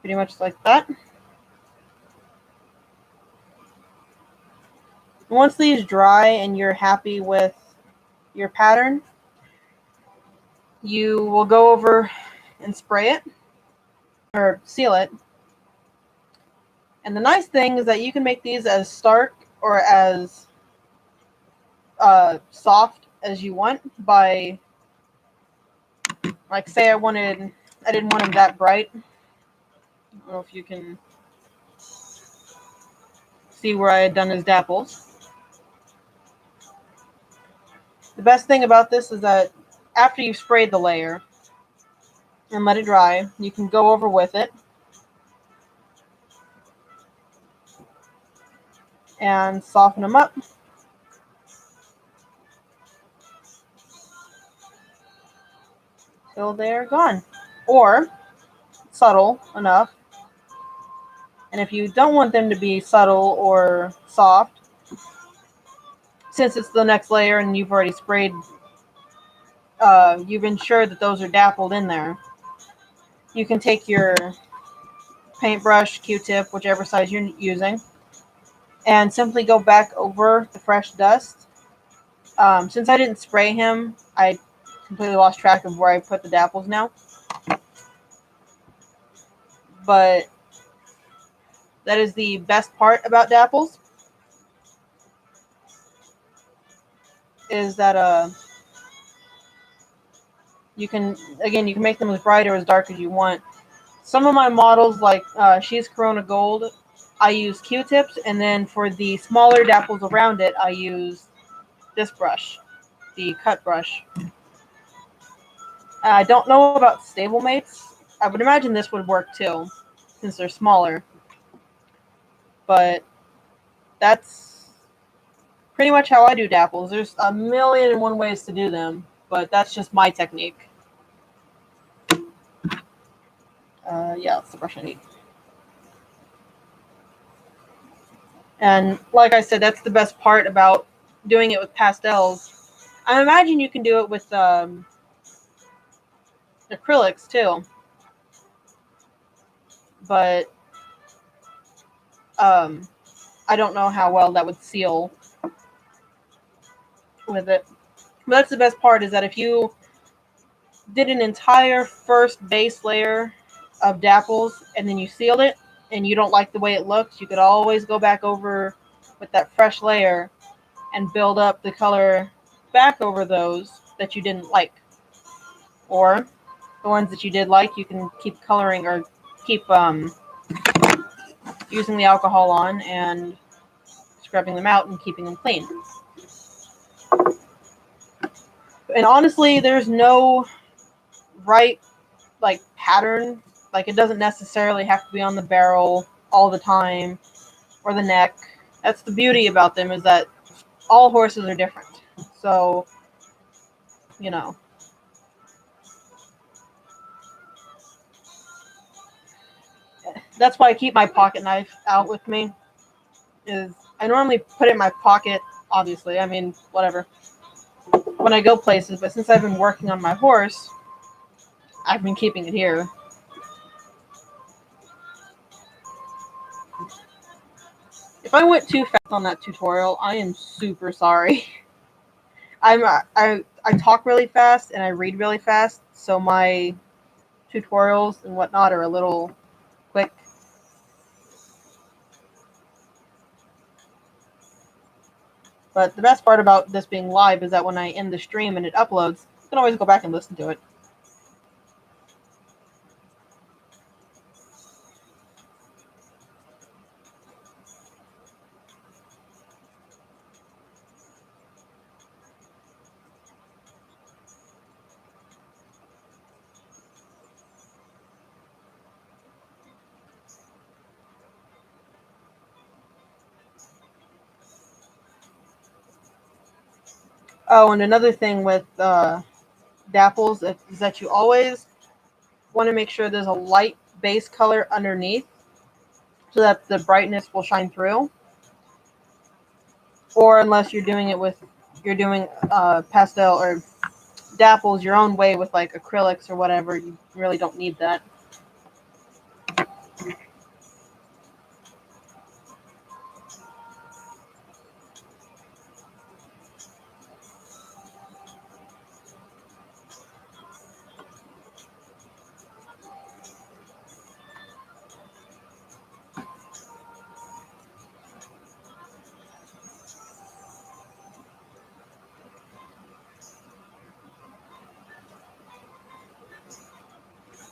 pretty much like that. Once these dry and you're happy with your pattern, you will go over and spray it or seal it. And the nice thing is that you can make these as stark or as soft as you want by, like, say I didn't want them that bright. I don't know if you can see where I had done his dapples. The best thing about this is that after you've sprayed the layer and let it dry, you can go over with it and soften them up. Till they're gone. Or subtle enough. And if you don't want them to be subtle or soft, since it's the next layer and you've already sprayed, you've ensured that those are dappled in there, you can take your paintbrush, Q-tip, whichever size you're using, and simply go back over the fresh dust. Since I didn't spray him, I completely lost track of where I put the dapples now. But that is the best part about dapples, is that you can make them as bright or as dark as you want. Some of my models, like she's Corona Gold, I use Q-tips, and then for the smaller dapples around it, I use this brush, the cut brush. I don't know about stablemates. I would imagine this would work too, since they're smaller. But that's pretty much how I do dapples. There's a million and one ways to do them, but that's just my technique. Yeah, that's the brush I need. And like I said, that's the best part about doing it with pastels. I imagine you can do it with acrylics too. But I don't know how well that would seal with it. But that's the best part, is that if you did an entire first base layer of dapples and then you sealed it and you don't like the way it looks, you could always go back over with that fresh layer and build up the color back over those that you didn't like. Or the ones that you did like, you can keep coloring or keep using the alcohol on and scrubbing them out and keeping them clean. And honestly, there's no right pattern. Like, it doesn't necessarily have to be on the barrel all the time or the neck. That's the beauty about them, is that all horses are different. So, you know. That's why I keep my pocket knife out with me. Is I normally put it in my pocket, obviously. I mean, whatever. When I go places, but since I've been working on my horse, I've been keeping it here. If I went too fast on that tutorial, I am super sorry. I talk really fast and I read really fast, so my tutorials and whatnot are a little quick. But the best part about this being live is that when I end the stream and it uploads, you can always go back and listen to it. Oh, and another thing with dapples is that you always want to make sure there's a light base color underneath so that the brightness will shine through. Or unless you're doing pastel or dapples your own way with like acrylics or whatever, you really don't need that.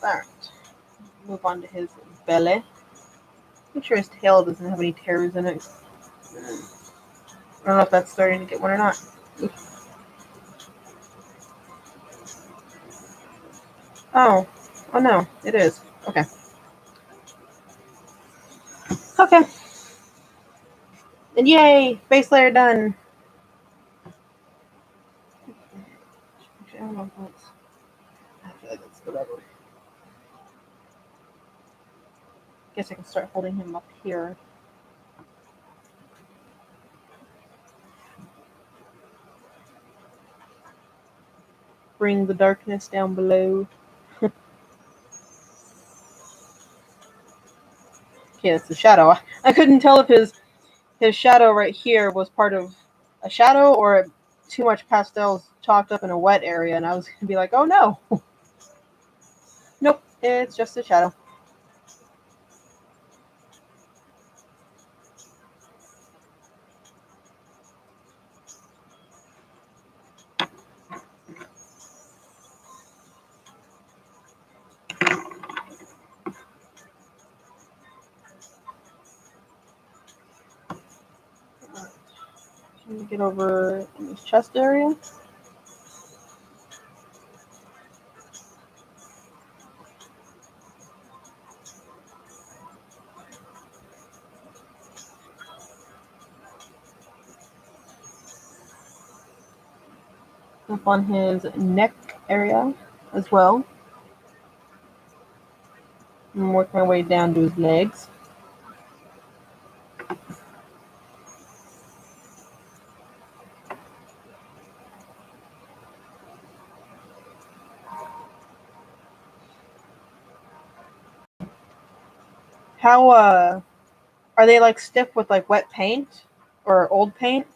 Alright, move on to his belly. Make sure his tail doesn't have any tears in it. I don't know if that's starting to get one or not. Oh no, it is. Okay. Okay. And yay, base layer done. Actually, I don't know if that's. I feel like that's the right way. Guess I can start holding him up here. Bring the darkness down below. Okay, that's the shadow. I couldn't tell if his shadow right here was part of a shadow or too much pastels chalked up in a wet area, and I was gonna be like, oh no. Nope, it's just a shadow. Let me get over in this chest area. Up on his neck area as well. And work my way down to his legs. How Are they like stiff with like wet paint or old paint?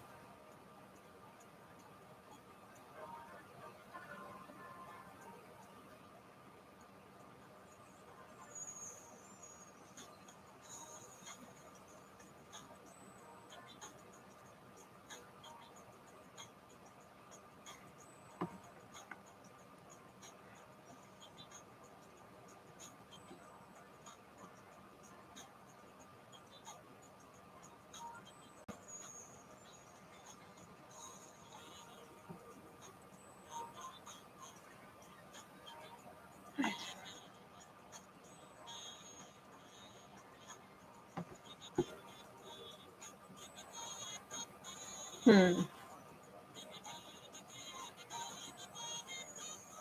Hmm.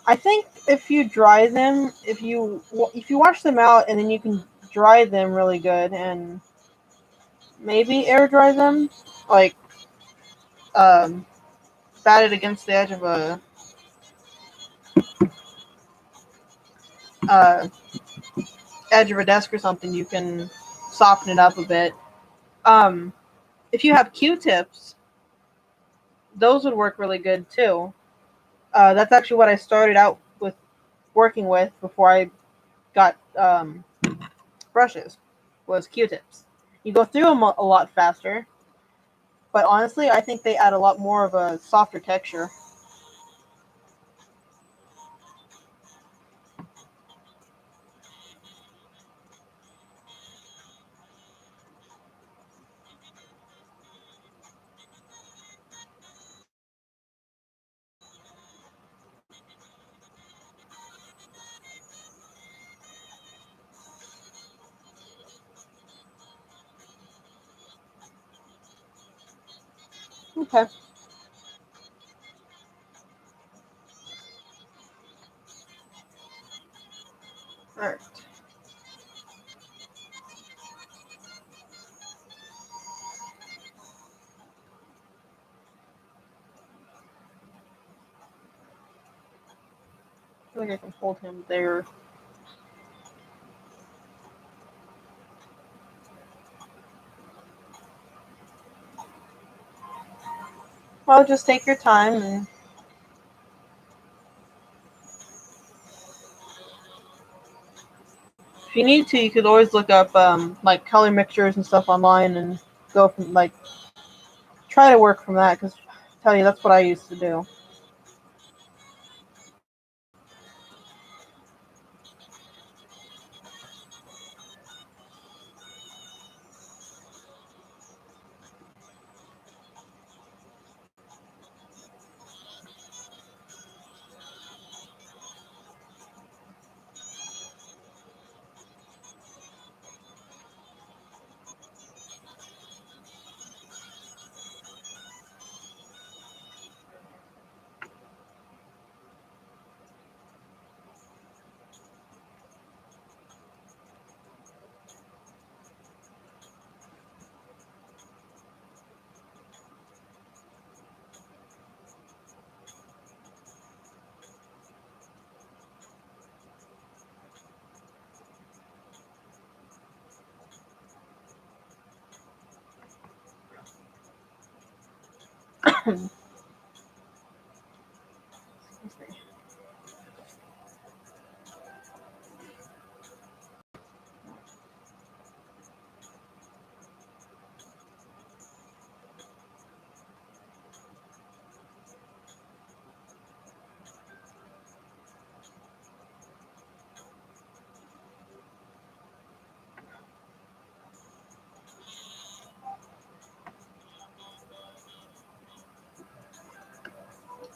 I think if you dry them, if you wash them out and then you can dry them really good and maybe air dry them, like um, bat it against the uh, edge of a desk or something, you can soften it up a bit. Um, if you have Q-tips, those would work really good too. That's actually what I started out with working with before I got brushes, was Q-tips. You go through them a lot faster, but honestly, I think they add a lot more of a softer texture. Okay. All right. I feel like I can hold him there. Well, just take your time, and if you need to, you could always look up like color mixtures and stuff online and go from like try to work from that. Because tell you that's what I used to do.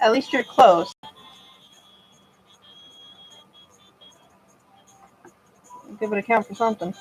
At least you're close. Give it a count for something.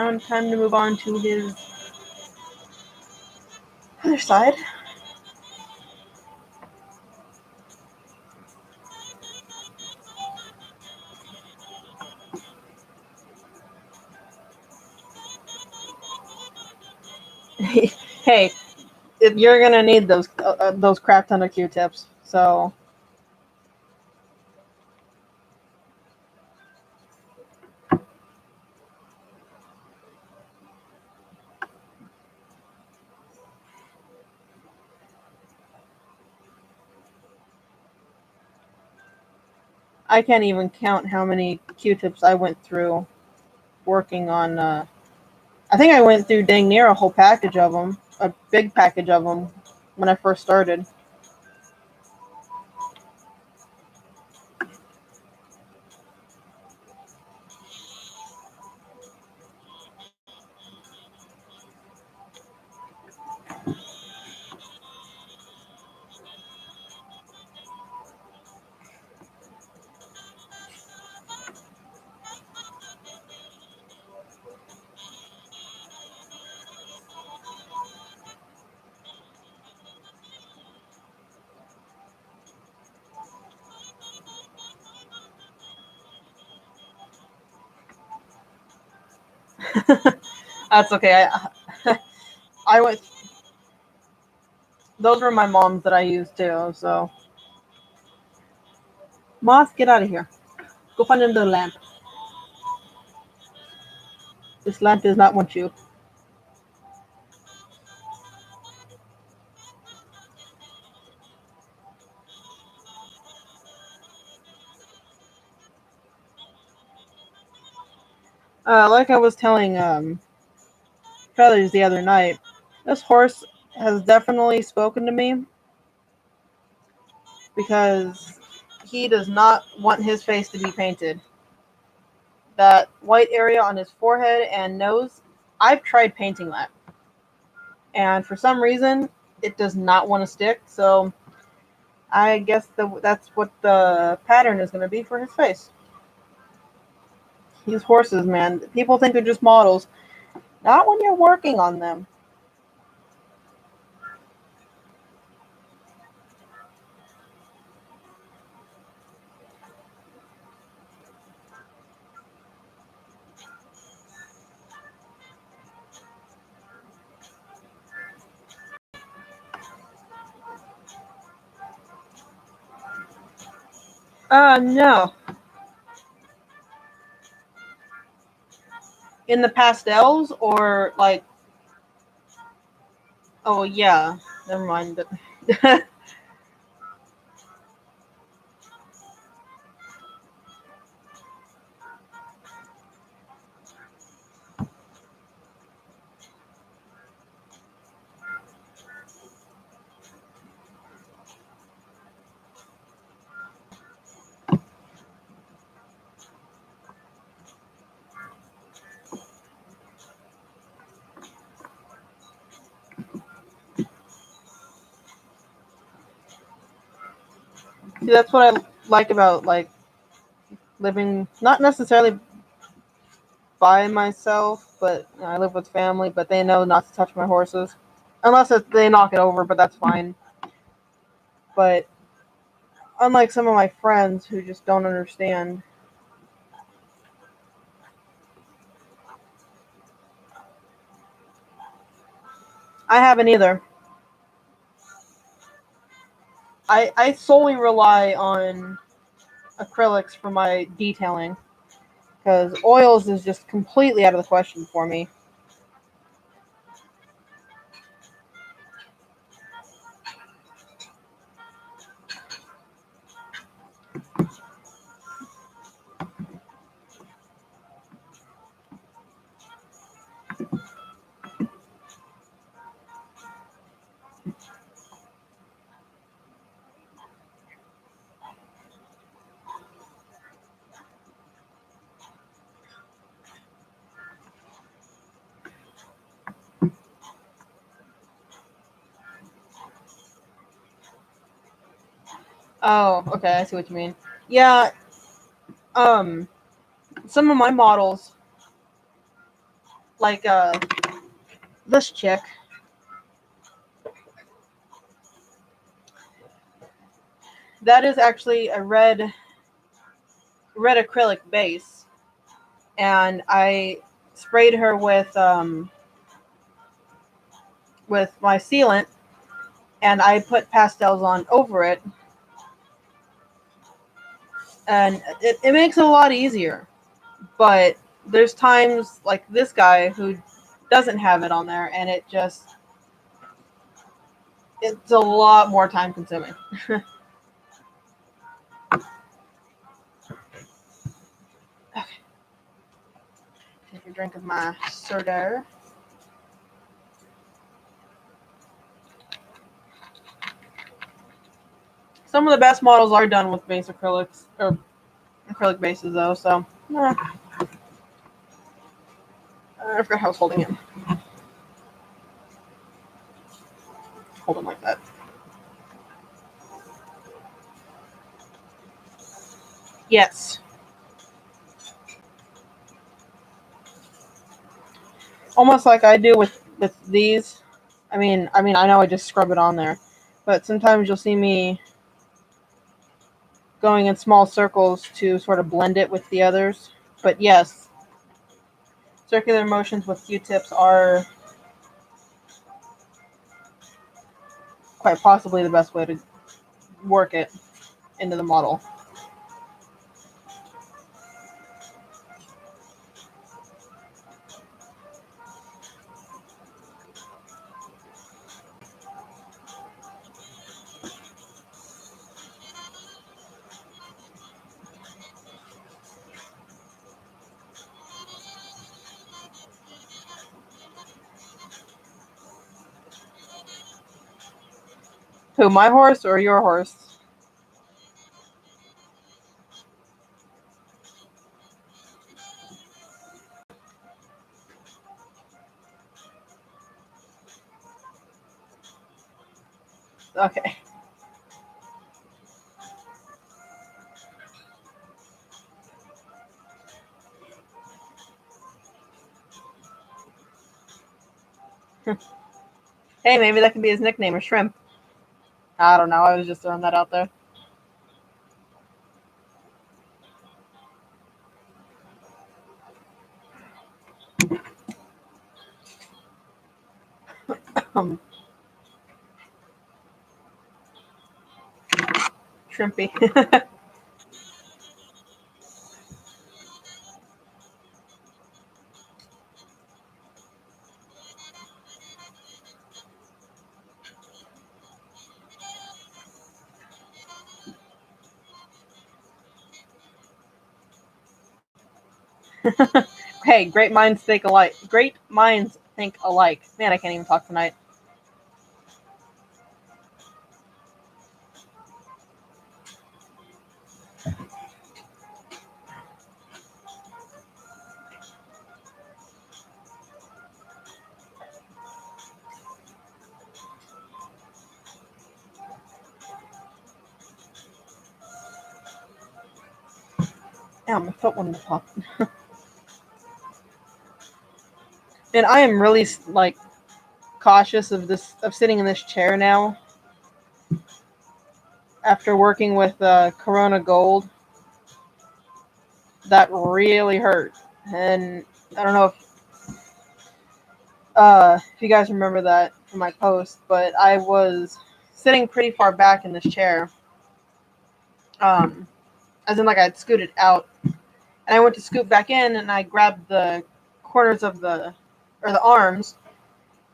Now time to move on to his other side. Hey, you're gonna need those crap ton of Q-tips. So I can't even count how many Q-tips I went through working on. I think I went through dang near a whole package of them, a big package of them, when I first started. That's okay. I went. Those were my mom's that I used too. So, Moth, get out of here. Go find another lamp. This lamp does not want you. Like I was telling Feathers the other night, this horse has definitely spoken to me because he does not want his face to be painted. That white area on his forehead and nose, I've tried painting that. And for some reason, it does not want to stick. So I guess that's what the pattern is going to be for his face. These horses, man, people think they're just models. Not when you're working on them. No. In the pastels or like, oh yeah, never mind. See, that's what I like about like living, not necessarily by myself, but I live with family. But they know not to touch my horses unless they knock it over, but that's fine. But unlike some of my friends who just don't understand, I haven't either. I solely rely on acrylics for my detailing because oils is just completely out of the question for me. Oh, okay, I see what you mean. Yeah, um, some of my models, like this chick. That is actually a red acrylic base, and I sprayed her with my sealant, and I put pastels on over it, and it makes it a lot easier. But there's times like this guy who doesn't have it on there, and it's a lot more time consuming. Okay. Take a drink of my soda. Some of the best models are done with base acrylics or acrylic bases, though. So I forgot how I was holding it. Hold them like that. Yes. Almost like I do with these. I mean, I know I just scrub it on there, but sometimes you'll see me going in small circles to sort of blend it with the others. But yes, circular motions with Q-tips are quite possibly the best way to work it into the model. Who, my horse or your horse? Okay. Hey, maybe that could be his nickname, a shrimp. I don't know. I was just throwing that out there. Shrimpy. Hey, great minds think alike. Great minds think alike. Man, I can't even talk tonight. Ow, my foot wanted to pop. And I am really like cautious of sitting in this chair now. After working with Corona Gold, that really hurt. And I don't know if you guys remember that from my post, but I was sitting pretty far back in this chair. As in, like, I'd scooted out, and I went to scoot back in, and I grabbed the corners of the arms,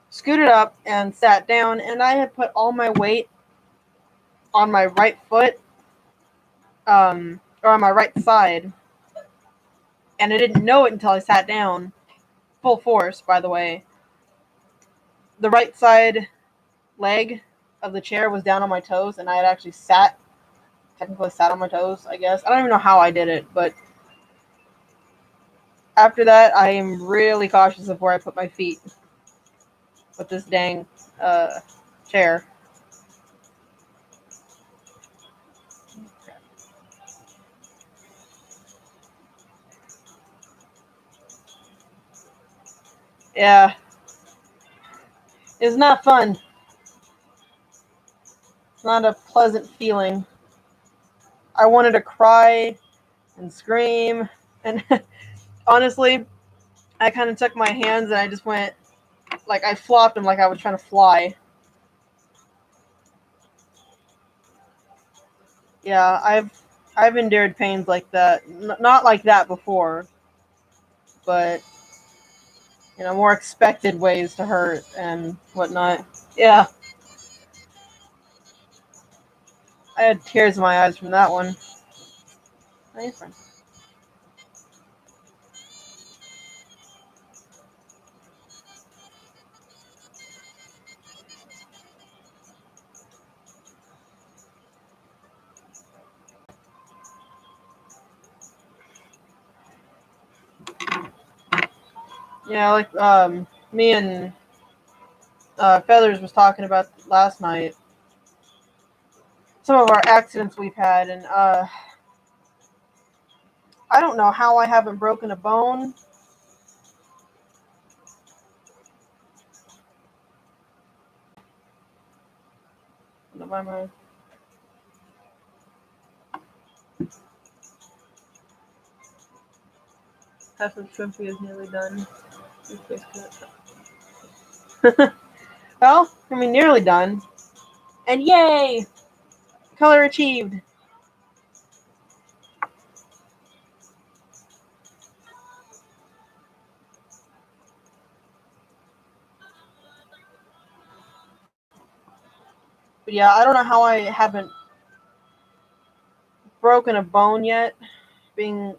scooted up, and sat down, and I had put all my weight on my right foot, or on my right side, and I didn't know it until I sat down. Full force, by the way. The right side leg of the chair was down on my toes, and I had actually technically sat on my toes, I guess. I don't even know how I did it, but after that, I am really cautious of where I put my feet with this dang chair. Yeah, it's not fun. It's not a pleasant feeling. I wanted to cry and scream, and honestly, I kind of took my hands and I just went like I flopped them like I was trying to fly. Yeah, I've endured pains like that. Not like that before, but more expected ways to hurt and whatnot. Yeah, I had tears in my eyes from that one. Nice one. Yeah, like me and Feathers was talking about last night. Some of our accidents we've had, and I don't know how I haven't broken a bone. Half of Shrimpy is nearly done. Well, I mean, nearly done. And yay! Color achieved. But yeah, I don't know how I haven't broken a bone yet. Being,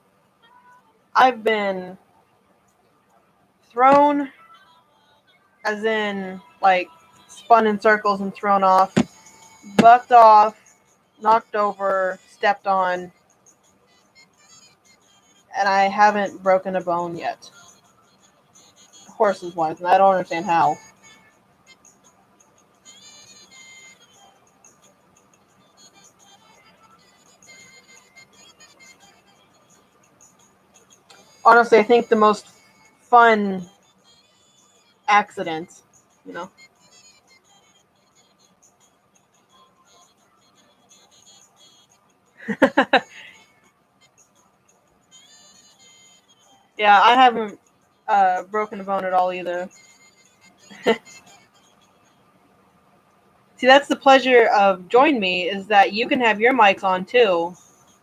I've been thrown, as in like spun in circles and thrown off, bucked off, knocked over, stepped on, and I haven't broken a bone yet. Horses wise, and I don't understand how. Honestly, I think the most fun accidents, you know. Yeah, I haven't broken a bone at all either. See, that's the pleasure of Join Me is that you can have your mics on too,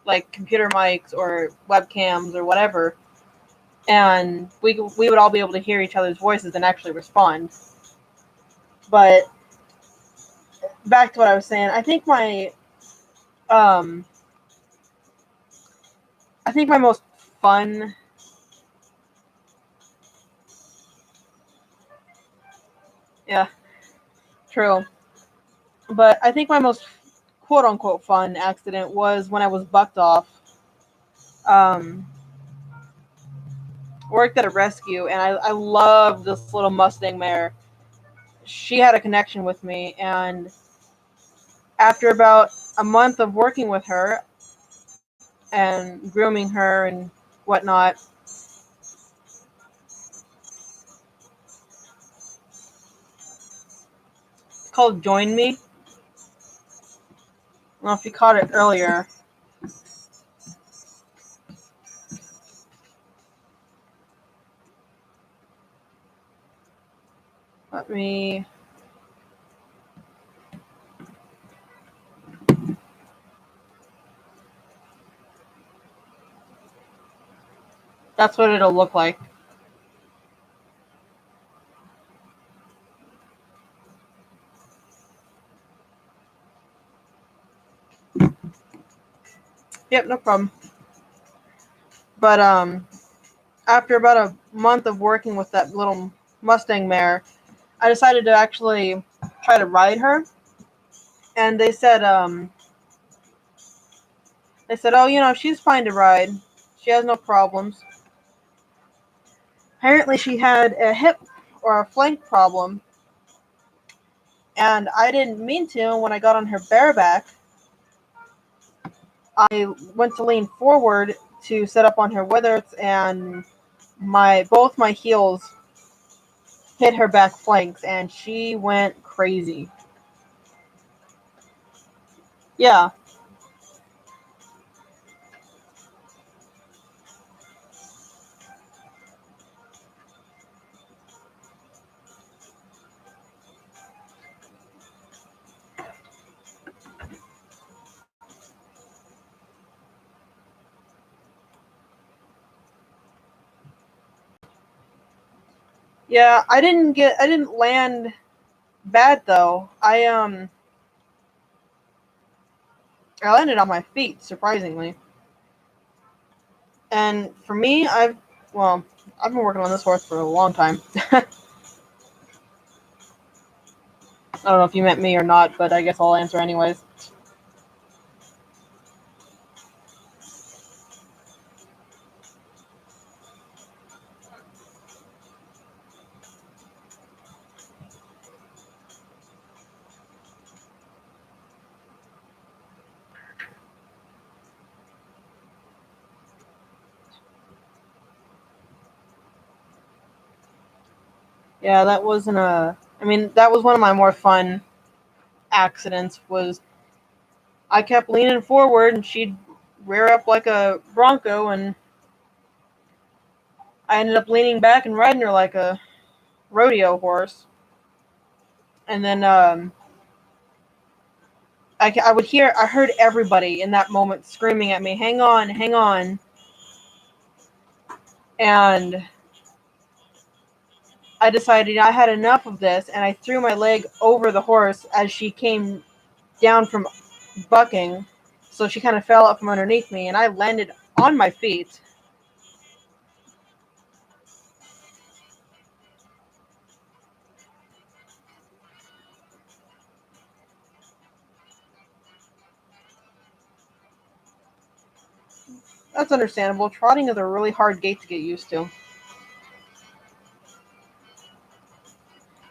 like computer mics or webcams or whatever, and we would all be able to hear each other's voices and actually respond. But back to what I was saying, um I think my most fun. Yeah, true. But I think my most quote unquote fun accident was when I was bucked off. Um, Worked at a rescue, and I loved this little Mustang mare. She had a connection with me, and after about a month of working with her and grooming her and whatnot, it's called Join Me. I don't know if you caught it earlier. Let me. That's what it'll look like. Yep, no problem. But after about a month of working with that little Mustang mare, I decided to actually try to ride her. And they said, oh, she's fine to ride. She has no problems. Apparently, she had a hip or a flank problem, and I didn't mean to. When I got on her bareback, I went to lean forward to set up on her withers, and my both my heels hit her back flanks, and she went crazy. Yeah. Yeah, I didn't land bad though. I landed on my feet, surprisingly. And for me, I've been working on this horse for a long time. I don't know if you meant me or not, but I guess I'll answer anyways. Yeah, that wasn't a. I mean, that was one of my more fun accidents. Was I kept leaning forward and she'd rear up like a bronco, and I ended up leaning back and riding her like a rodeo horse. And then I heard everybody in that moment screaming at me, "Hang on, hang on!" And I decided I had enough of this, and I threw my leg over the horse as she came down from bucking. So she kind of fell out from underneath me, and I landed on my feet. That's understandable. Trotting is a really hard gait to get used to.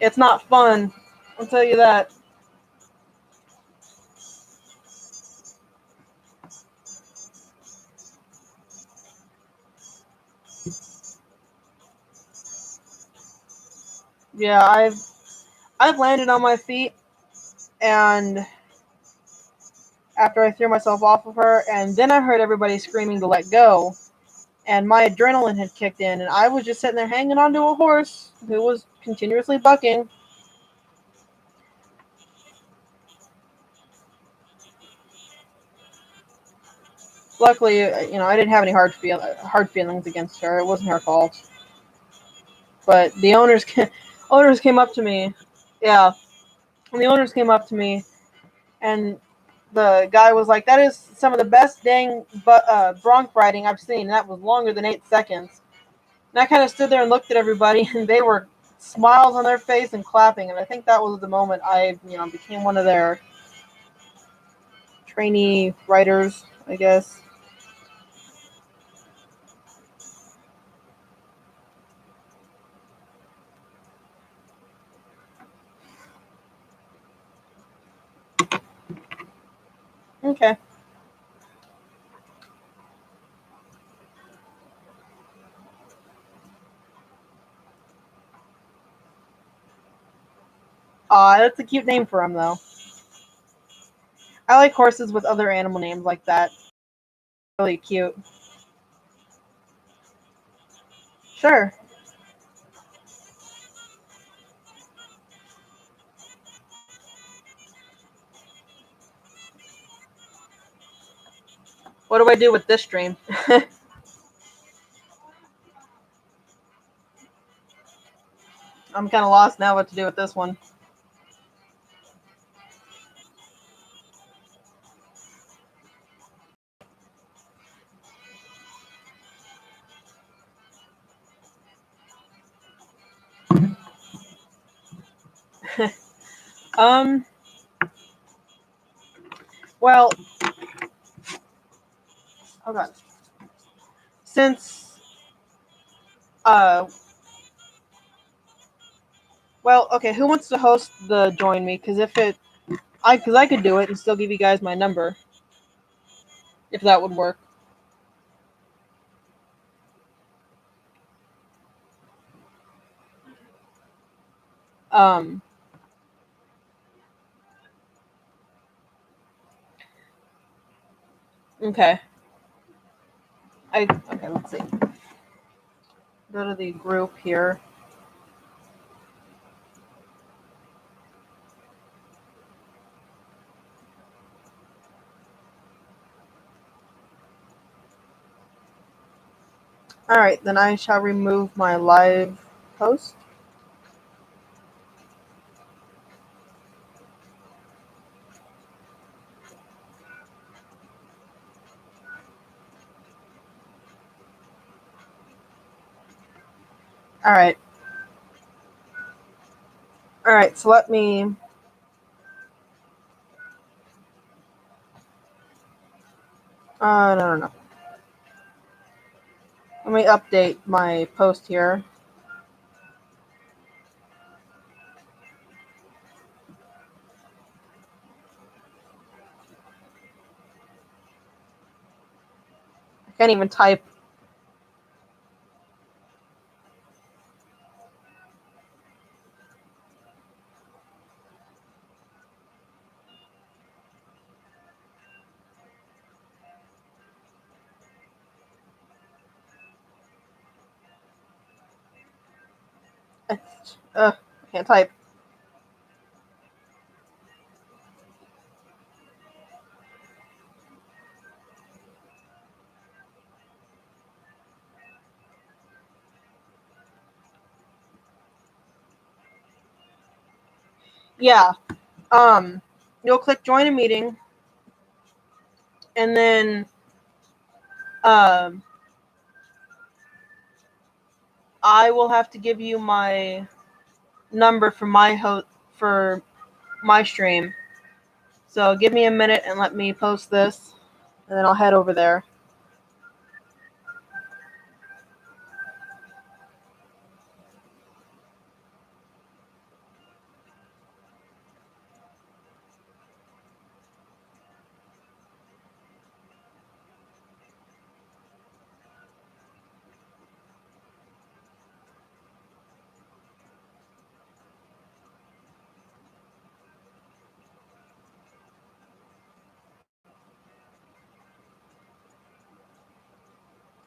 It's not fun, I'll tell you that. Yeah, I've landed on my feet, and after I threw myself off of her, and then I heard everybody screaming to let go, and my adrenaline had kicked in, and I was just sitting there hanging onto a horse who was continuously bucking. Luckily, I didn't have any hard feelings against her. It wasn't her fault. But the owners owners came up to me. Yeah, and the owners came up to me, and the guy was like, "That is some of the best dang bronc riding I've seen." And that was longer than 8 seconds. And I kind of stood there and looked at everybody, and they were smiles on their face and clapping. And I think that was the moment I, became one of their trainee riders, I guess. Okay. That's a cute name for him, though. I like horses with other animal names like that. Really cute. Sure. What do I do with this stream? I'm kind of lost now what to do with this one. um. Well. Oh god. Since. Uh. Well. Okay. Who wants to host the join me? Because I could do it and still give you guys my number if that would work. Um, okay. Okay, let's see. Go to the group here. Alright, then I shall remove my live post. Alright. Alright, so let me... no. Let me update my post here. I can't even type. I can't type. Yeah. You'll click join a meeting, and then I will have to give you my number for for my stream. So give me a minute and let me post this, and then I'll head over there.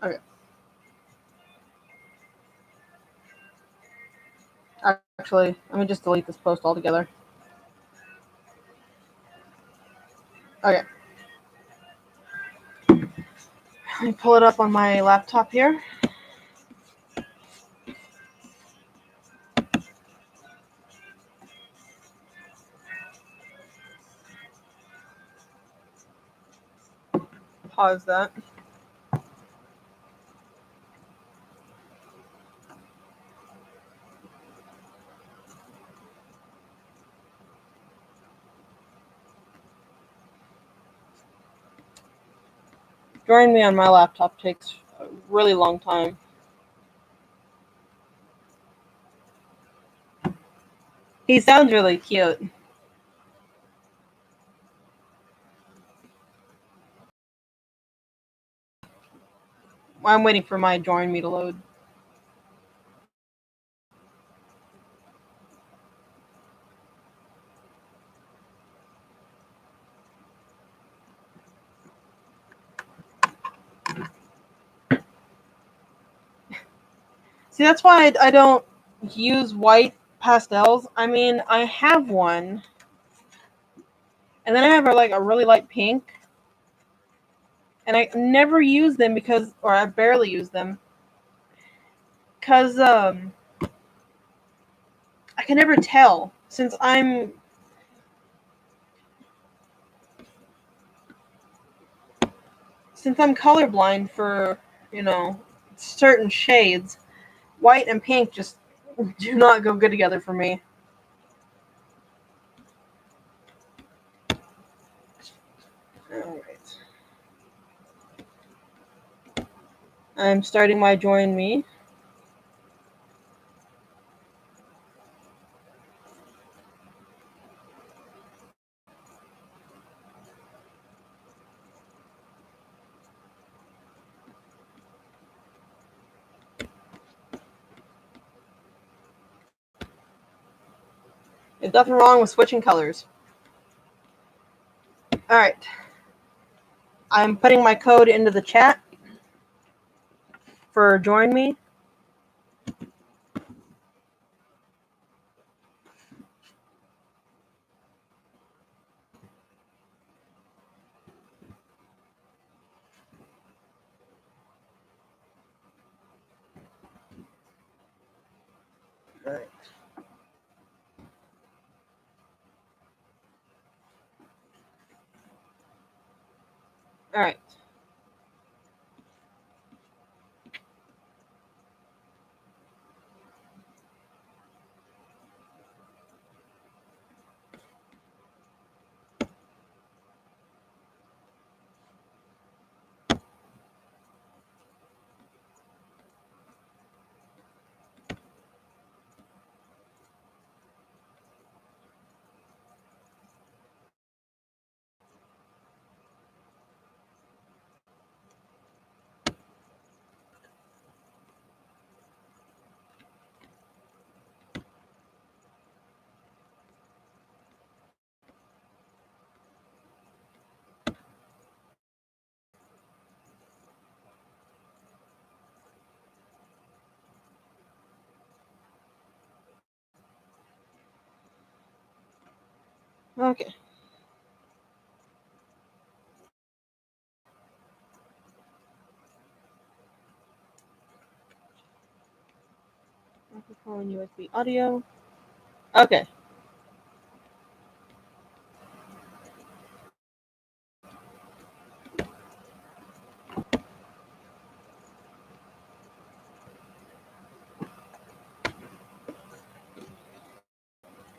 Okay. Actually, let me just delete this post altogether. Okay. Let me pull it up on my laptop here. Pause that. Join me on my laptop takes a really long time. He sounds really cute. I'm waiting for my join me to load. See, that's why I don't use white pastels. I mean, I have one, and then I have a really light pink, and I never use them or I barely use them, because I can never tell since I'm colorblind for certain shades. White and pink just do not go good together for me. All right. I'm starting my join me. There's nothing wrong with switching colors. All right. I'm putting my code into the chat for Join Me. All right. All right. Okay. Microphone, USB audio. Okay.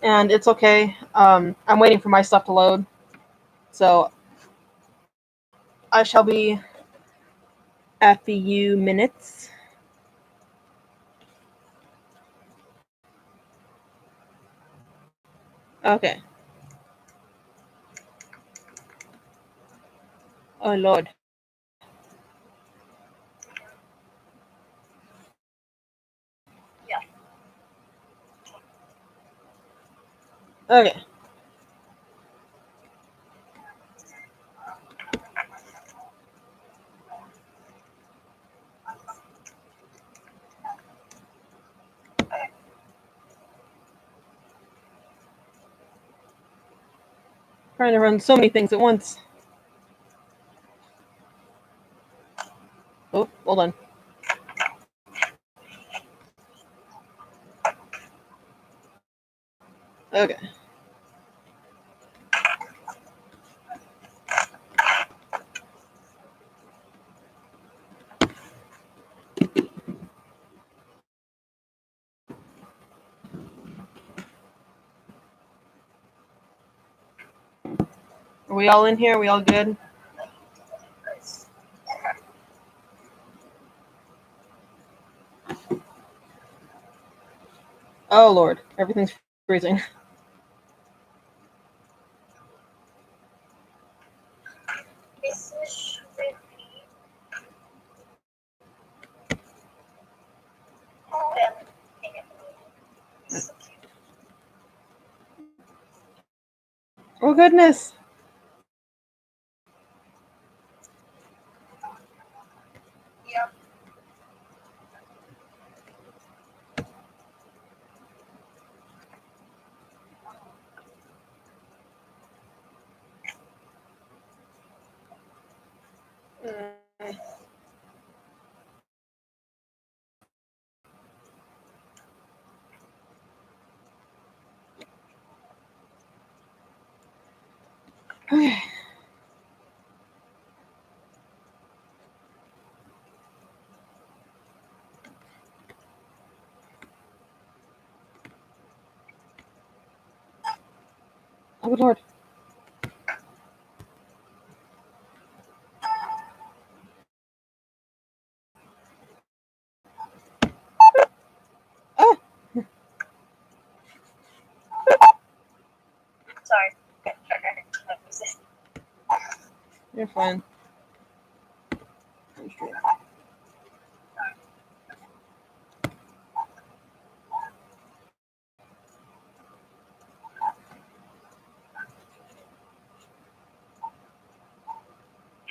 And it's okay. I'm waiting for my stuff to load. So I shall be at the U minutes. Okay. Oh, Lord. Yeah. Okay. Trying to run so many things at once. Oh, hold on. Okay. Are we all in here? Are we all good? Oh, Lord. Everything's freezing. Oh, goodness. Yep. Okay. Oh, good Lord. Ah, Sorry. you're fine.